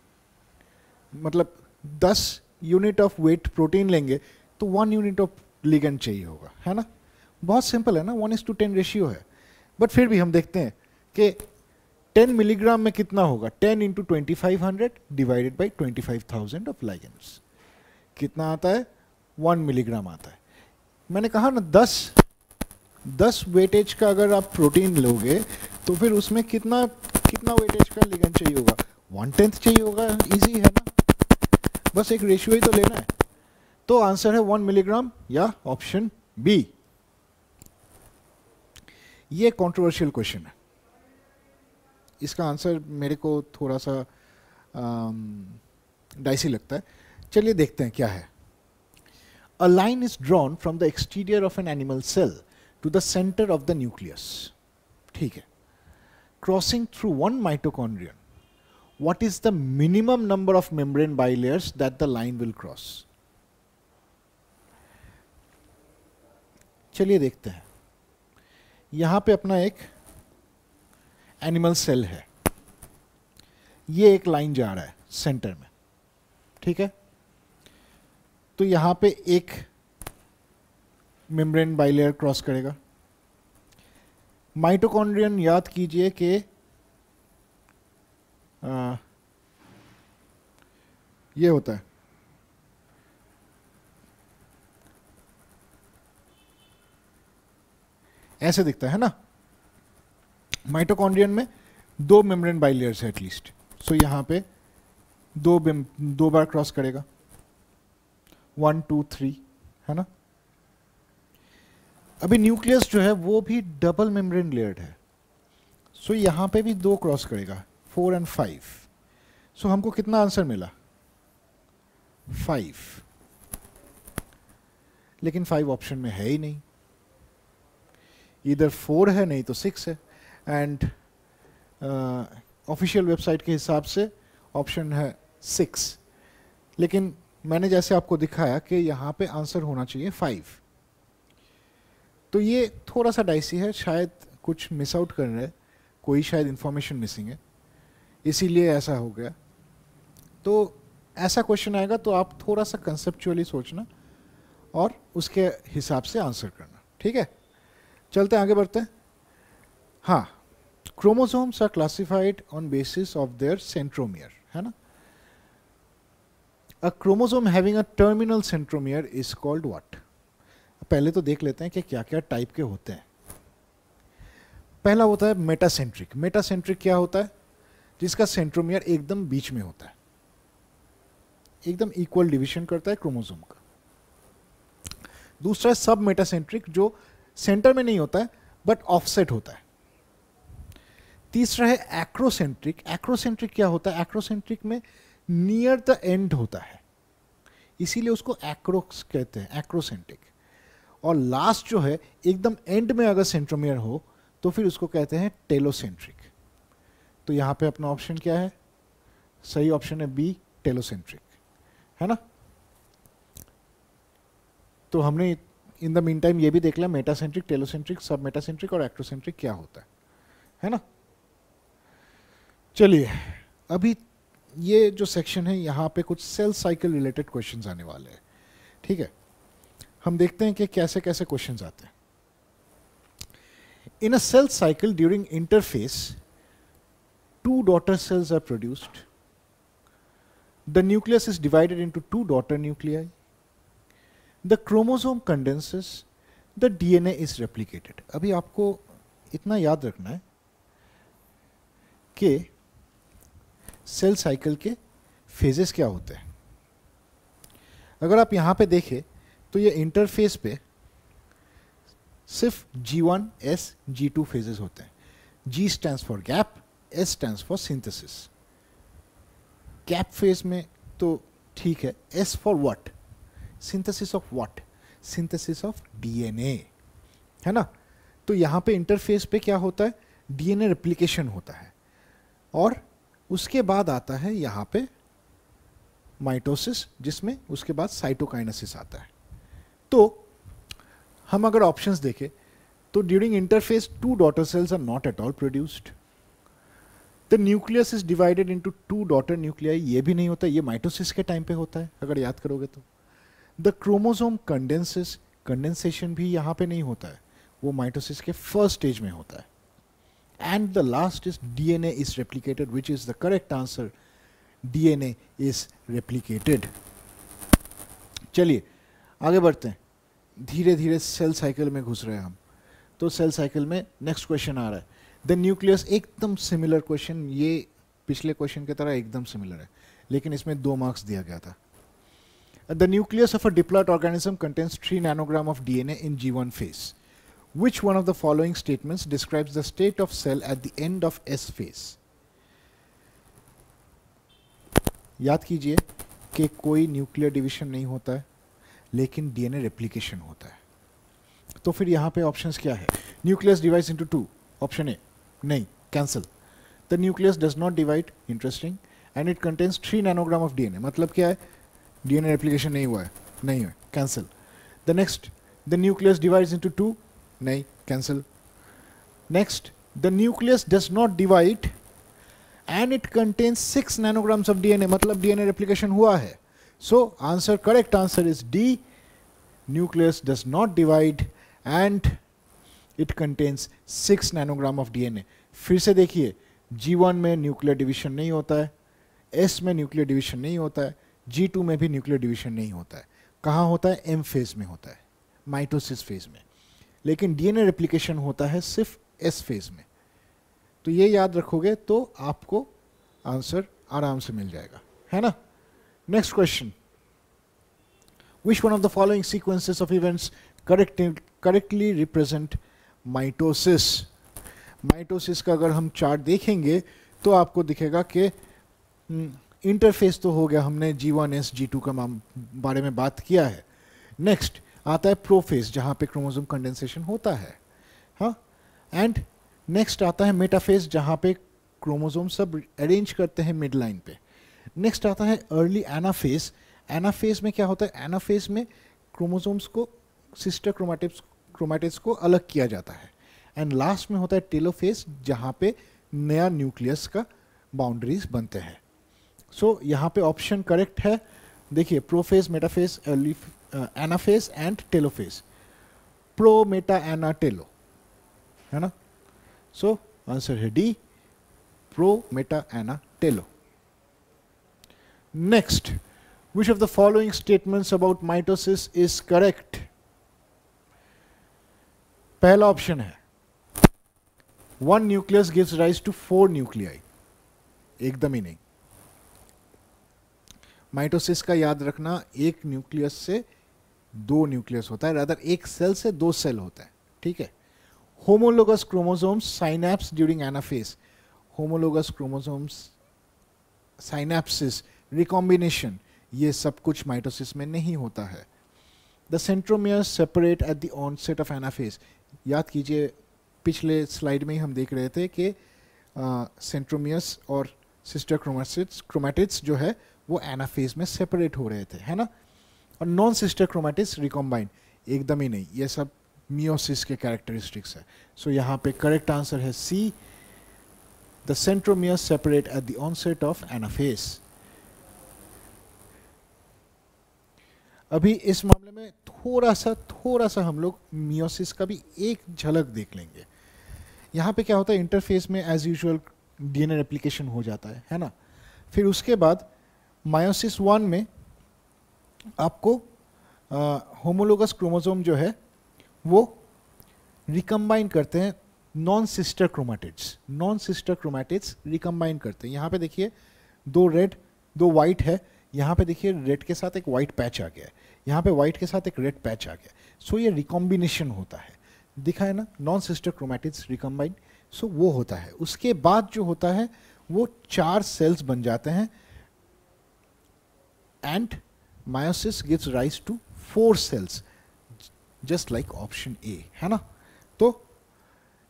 मतलब 10 यूनिट ऑफ वेट प्रोटीन लेंगे तो 1 यूनिट ऑफ लिगेंड चाहिए होगा, है ना। बहुत सिंपल है ना, 1:10 रेशियो है। बट फिर भी हम देखते हैं कि 10 मिलीग्राम में कितना होगा, 10 into 2500 divided by 25,000 of ligands, कितना आता है, 1 मिलीग्राम आता है। मैंने कहा ना 10 वेटेज का अगर आप प्रोटीन लोगे तो फिर उसमें कितना वेटेज का लिगेंड चाहिए होगा, 1/10 चाहिए होगा। इजी है ना, बस एक रेशियो ही तो लेना है। तो आंसर है 1 मिलीग्राम या ऑप्शन बी। ये कंट्रोवर्शियल क्वेश्चन है, इसका आंसर मेरे को थोड़ा सा डाइसी लगता है। चलिए देखते हैं क्या है। A line is drawn from the exterior of an animal cell to the center of the nucleus. ठीक है, crossing through one mitochondrion. What is the minimum number of membrane bilayers that the line will cross? चलिए देखते हैं। यहां पे अपना एक animal cell है, ये एक लाइन जा रहा है सेंटर में, ठीक है। तो यहां पे एक मेम्ब्रेन बाइलेयर क्रॉस करेगा। माइटोकॉन्ड्रियन याद कीजिए कि ये होता है, ऐसे दिखता है ना। माइटोकॉन्ड्रियन में 2 मेम्ब्रेन बाइलेयर्स है एटलीस्ट, सो यहां पे दो बार क्रॉस करेगा, 1 2 3, है ना। अभी न्यूक्लियस जो है वो भी डबल मेम्ब्रेन लेयर्ड है, सो यहां पे भी 2 क्रॉस करेगा, 4 और 5। सो हमको कितना आंसर मिला, 5। लेकिन 5 ऑप्शन में है ही नहीं, इधर 4 है नहीं तो 6 है। एंड ऑफिशियल वेबसाइट के हिसाब से ऑप्शन है 6, लेकिन मैंने जैसे आपको दिखाया कि यहाँ पे आंसर होना चाहिए 5। तो ये थोड़ा सा डाइसी है, शायद कुछ मिस आउट कर रहे हैं, कोई शायद इंफॉर्मेशन मिसिंग है, इसीलिए ऐसा हो गया। तो ऐसा क्वेश्चन आएगा तो आप थोड़ा सा कंसेप्चुअली सोचना और उसके हिसाब से आंसर करना, ठीक है। चलते हैं, आगे बढ़ते हैं। हाँ, chromosomes are classified on basis of their centromere, है ना। A chromosome having a terminal centromere is called what? पहले तो देख लेते हैं कि क्या क्या टाइप के होते हैं। पहला होता है मेटासेंट्रिक। मेटासेंट्रिक क्या होता है, जिसका सेंट्रोमियर एकदम बीच में होता है, एकदम इक्वल डिवीजन करता है क्रोमोसोम का। दूसरा है सब मेटासेंट्रिक, जो सेंटर में नहीं होता है बट ऑफसेट होता है। तीसरा है एक्रोसेंट्रिक। एक्रोसेंट्रिक क्या होता है, एक्रोसेंट्रिक में नियर द एंड होता है, इसीलिए उसको एक्रोस कहते हैं, एक्रोसेंट्रिक। और लास्ट जो है एकदम एंड में अगर सेंट्रोमियर हो तो फिर उसको कहते हैं टेलोसेंट्रिक। तो यहां पे अपना ऑप्शन क्या है, सही ऑप्शन है बी, टेलोसेंट्रिक, है ना। तो हमने इन द मीन टाइम ये भी देख लिया मेटासेंट्रिक, टेलोसेंट्रिक, सब मेटासेंट्रिक और एक्रोसेंट्रिक क्या होता है ना। चलिए, अभी ये जो सेक्शन है यहाँ पे कुछ सेल साइकिल रिलेटेड क्वेश्चंस आने वाले हैं, ठीक है। हम देखते हैं कि कैसे कैसे क्वेश्चंस आते हैं। In a cell cycle during interphase 2 daughter cells are produced. The nucleus is divided into 2 daughter nuclei. The chromosome condenses. The DNA is replicated. अभी आपको इतना याद रखना है कि सेल साइकिल के फेजेस क्या होते हैं। अगर आप यहां पे देखें तो ये इंटरफेस पे सिर्फ G1, S, G2 फेजेस होते हैं। G stands for gap, S stands for synthesis. Gap phase में तो ठीक है, S for what, synthesis of what, synthesis of DNA, है ना। तो यहाँ पे इंटरफेस पे क्या होता है, डीएनए रेप्लिकेशन होता है, और उसके बाद आता है यहाँ पे माइटोसिस, जिसमें उसके बाद साइटोकाइनेसिस आता है। तो हम अगर ऑप्शंस देखें तो during interphase two daughter cells are not at all produced, the nucleus is divided into two daughter nuclei, ये भी नहीं होता, ये माइटोसिस के टाइम पे होता है अगर याद करोगे तो। द क्रोमोसोम कंडेंसेस, कंडेंसेशन भी यहाँ पे नहीं होता है, वो माइटोसिस के फर्स्ट स्टेज में होता है। And the last is DNA is replicated, which is the correct answer, DNA is replicated. चलिए आगे बढ़ते हैं, धीरे धीरे सेल साइकिल में घुस रहे हैं हम। तो सेल साइकिल में नेक्स्ट क्वेश्चन आ रहा है, द न्यूक्लियस, एकदम सिमिलर क्वेश्चन, ये पिछले क्वेश्चन की तरह एकदम सिमिलर है, लेकिन इसमें 2 मार्क्स दिया गया था। The nucleus of a diploid organism contains 3 nanogram of DNA in G1 phase. Which one of the following statements describes the state of cell at the end of S phase? याद कीजिए कि कोई nuclear division नहीं होता है, लेकिन DNA replication होता है। तो फिर यहाँ पे ऑप्शंस क्या है, nucleus divides into 2, option A, नहीं, cancel. The nucleus does not divide, interesting, and it contains 3 nanogram of DNA, मतलब क्या है, डीएनए रेप्लिकेशन नहीं हुआ है, नहीं है, cancel. The next, the nucleus divides into 2, नहीं, cancel. Next, the nucleus does not divide and it contains 6 nanograms of DNA, मतलब डीएनए रेप्लिकेशन हुआ है। So answer, correct answer is D, nucleus does not divide and it contains 6 nanogram of DNA. फिर से देखिए, G1 में nuclear division नहीं होता है, S में न्यूक्लियर डिवीजन नहीं होता है, G2 में भी न्यूक्लियर डिवीजन नहीं होता है। कहाँ होता है, M फेज में होता है, माइटोसिस फेज में। लेकिन डीएनए रेप्लिकेशन होता है सिर्फ S फेज में। तो ये याद रखोगे तो आपको आंसर आराम से मिल जाएगा, है ना। Next question, which one of the following sequences of events correctly represent mitosis? Mitosis का अगर हम चार्ट देखेंगे तो आपको दिखेगा कि इंटरफेस तो हो गया, हमने G1S G2 का बारे में बात किया है। नेक्स्ट आता है प्रोफेज, जहाँ पे क्रोमोसोम कंडेंसेशन होता है, हाँ। एंड नेक्स्ट आता है मेटाफेज, जहाँ पे क्रोमोसोम सब अरेंज करते हैं मिड लाइन पे। नेक्स्ट आता है अर्ली एनाफेज। एनाफेज में क्या होता है, एनाफेज में क्रोमोसोम्स को सिस्टर क्रोमैटिड्स को अलग किया जाता है। एंड लास्ट में होता है टेलोफेज, जहाँ पे नया न्यूक्लियस का बाउंड्रीज बनते हैं। सो यहाँ पे ऑप्शन करेक्ट है, देखिए, prophase, metaphase, early anaphase and telophase, pro, meta, ana, telo, है ना। सो आंसर है D, pro, meta, ana, telo. Next, which of the following statements about mitosis is correct? पहला ऑप्शन है, 1 nucleus gives rise to 4 nuclei, एकदम ही नहीं। Mitosis का याद रखना, एक न्यूक्लियस से 2 न्यूक्लियस होता है, रादर एक सेल से 2 सेल होता है, ठीक है। Homologous chromosomes synapse during anaphase, homologous chromosomes, synapsis, recombination, ये सब कुछ माइटोसिस में नहीं होता है। The centromeres separate at the onset of anaphase, याद कीजिए पिछले स्लाइड में ही हम देख रहे थे कि सेंट्रोमियर्स और सिस्टर क्रोमैटिड्स जो है वो एनाफेज में सेपरेट हो रहे थे, है ना। और नॉन सिस्टर क्रोमैटिड्स रिकॉम्बाइन, एकदम ही नहीं, ये सब मियोसिस के कैरेक्टरिस्टिक्स है। सो यहाँ पे करेक्ट आंसर है C, the centromeres separate at the onset of anaphase. अभी इस मामले में थोड़ा सा हम लोग मियोसिस का भी एक झलक देख लेंगे। यहाँ पे क्या होता है, इंटरफेस में एज यूजुअल डीएनए रेप्लिकेशन हो जाता है ना। फिर उसके बाद मायोसिस 1 में आपको होमोलोगस क्रोमोसोम जो है वो रिकम्बाइन करते हैं नॉन सिस्टर क्रोमैटिड्स रिकम्बाइन करते हैं। यहाँ पे देखिए 2 रेड 2 वाइट है, यहाँ पे देखिए रेड के साथ एक वाइट पैच आ गया है, यहाँ पे वाइट के साथ एक रेड पैच आ गया। सो ये रिकॉम्बिनेशन होता है, दिखा है ना, नॉन सिस्टर क्रोमैटिड्स रिकम्बाइन, सो वो होता है। उसके बाद जो होता है वो 4 सेल्स बन जाते हैं and meiosis gives rise to 4 cells, just like option A, है ना। तो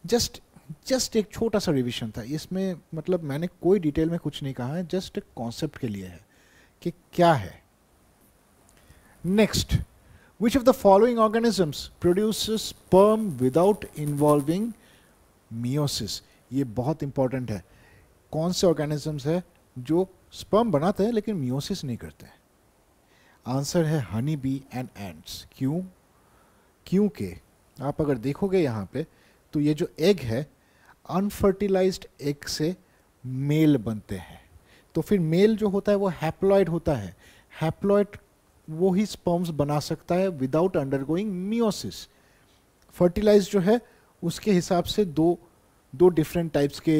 जस्ट एक छोटा सा रिवीजन था इसमें, मतलब मैंने कोई डिटेल में कुछ नहीं कहा है, जस्ट एक कॉन्सेप्ट के लिए है कि क्या है। Next, which of the following organisms produces sperm without involving meiosis. ये बहुत इंपॉर्टेंट है, कौन से ऑर्गेनिजम्स है जो स्पर्म बनाते हैं लेकिन मियोसिस नहीं करते हैं। आंसर है हनी बी एंड एंड्स। क्यों? क्योंकि आप अगर देखोगे यहाँ पे तो ये जो एग है अनफर्टिलाइज्ड एग से मेल बनते हैं, तो फिर मेल जो होता है वो हैप्लॉइड होता है, हैप्लॉइड वो ही स्पर्म्स बना सकता है विदाउट अंडरगोइंग मियोसिस। फर्टिलाइज जो है उसके हिसाब से दो डिफरेंट टाइप्स के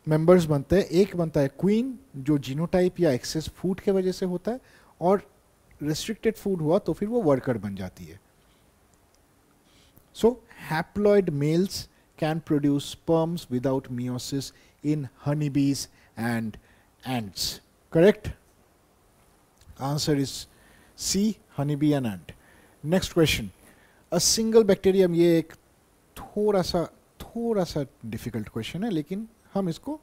मेंबर्स बनते हैं। एक बनता है क्वीन जो जीनोटाइप या एक्सेस फूड के वजह से होता है, और रेस्ट्रिक्टेड फूड हुआ तो फिर वो वर्कर बन जाती है। So haploid males can produce sperms without meiosis in honeybees and ants. Correct? Answer is C, honeybee and ant. Next question. A single bacterium, ये एक थोड़ा सा डिफिकल्ट क्वेश्चन है लेकिन हम इसको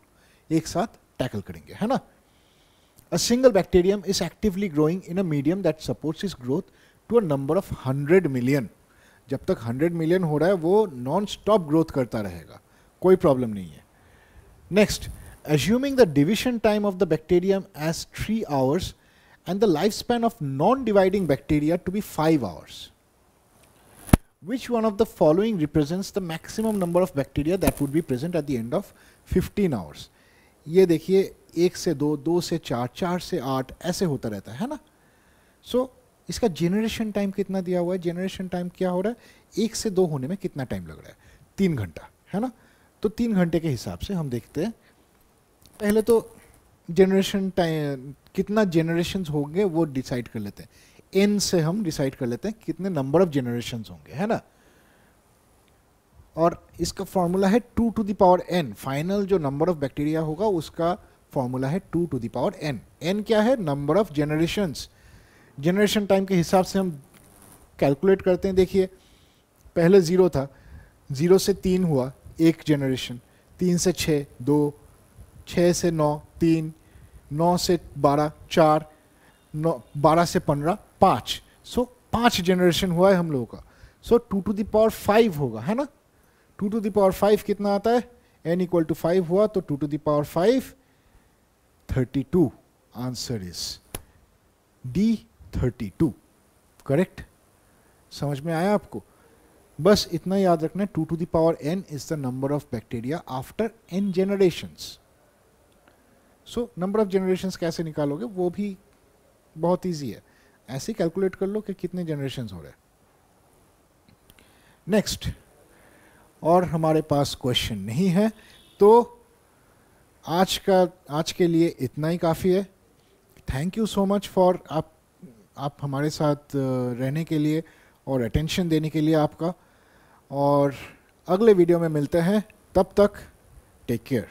एक साथ टैकल करेंगे, है ना। A single bacterium is actively growing in a medium that supports its growth to a number of 100 million. जब तक 100 मिलियन हो रहा है वो नॉन स्टॉप ग्रोथ करता रहेगा, कोई प्रॉब्लम नहीं है। Next, assuming the division time of the bacterium as 3 hours and the lifespan of non-dividing bacteria to be 5 hours. Which one of the following represents the maximum number of bacteria that would be present at the end of 15 hours? ये देखिए 1 से 2, 2 से 4, 4 से 8 ऐसे होता रहता है ना। सो इसका जेनरेशन टाइम कितना दिया हुआ है? जेनरेशन टाइम क्या हो रहा है? 1 से 2 होने में कितना टाइम लग रहा है? 3 घंटा, है ना। तो 3 घंटे के हिसाब से हम देखते हैं, पहले तो जनरेशन टाइम कितना जनरेशन्स होंगे वो डिसाइड कर लेते हैं। एन से हम डिसाइड कर लेते हैं कितने नंबर ऑफ जनरेशन्स होंगे, है ना। और इसका फॉर्मूला है 2 to the power n। Final जो नंबर ऑफ बैक्टीरिया होगा उसका फॉर्मूला है 2 to the power n। n क्या है? Number of generations. Generation time के हिसाब से हम कैलकुलेट करते हैं। देखिए पहले 0 था, 0 से 3 हुआ 1 जनरेशन, 3 से 6 2, 6 से 9 3, 9 से 12 4, 12 से 15 5। सो 5 जनरेशन हुआ है हम लोगों का। सो 2 to the power 5 होगा, है ना। 2 to the power 5 कितना आता है? n equal to 5 हुआ तो 2 to the power 5 32। Answer is D 32। Correct? समझ में आया आपको? बस इतना याद रखना है, 2 to the power n is the number of bacteria after n generations। So number of generations कैसे निकालोगे वो भी बहुत इजी है, ऐसे कैलकुलेट कर लो कि कितने जनरेशन्स हो रहे हैं। नेक्स्ट, और हमारे पास क्वेश्चन नहीं है तो आज के लिए इतना ही काफ़ी है। Thank you so much for आप हमारे साथ रहने के लिए और अटेंशन देने के लिए आपका, और अगले वीडियो में मिलते हैं, तब तक टेक केयर।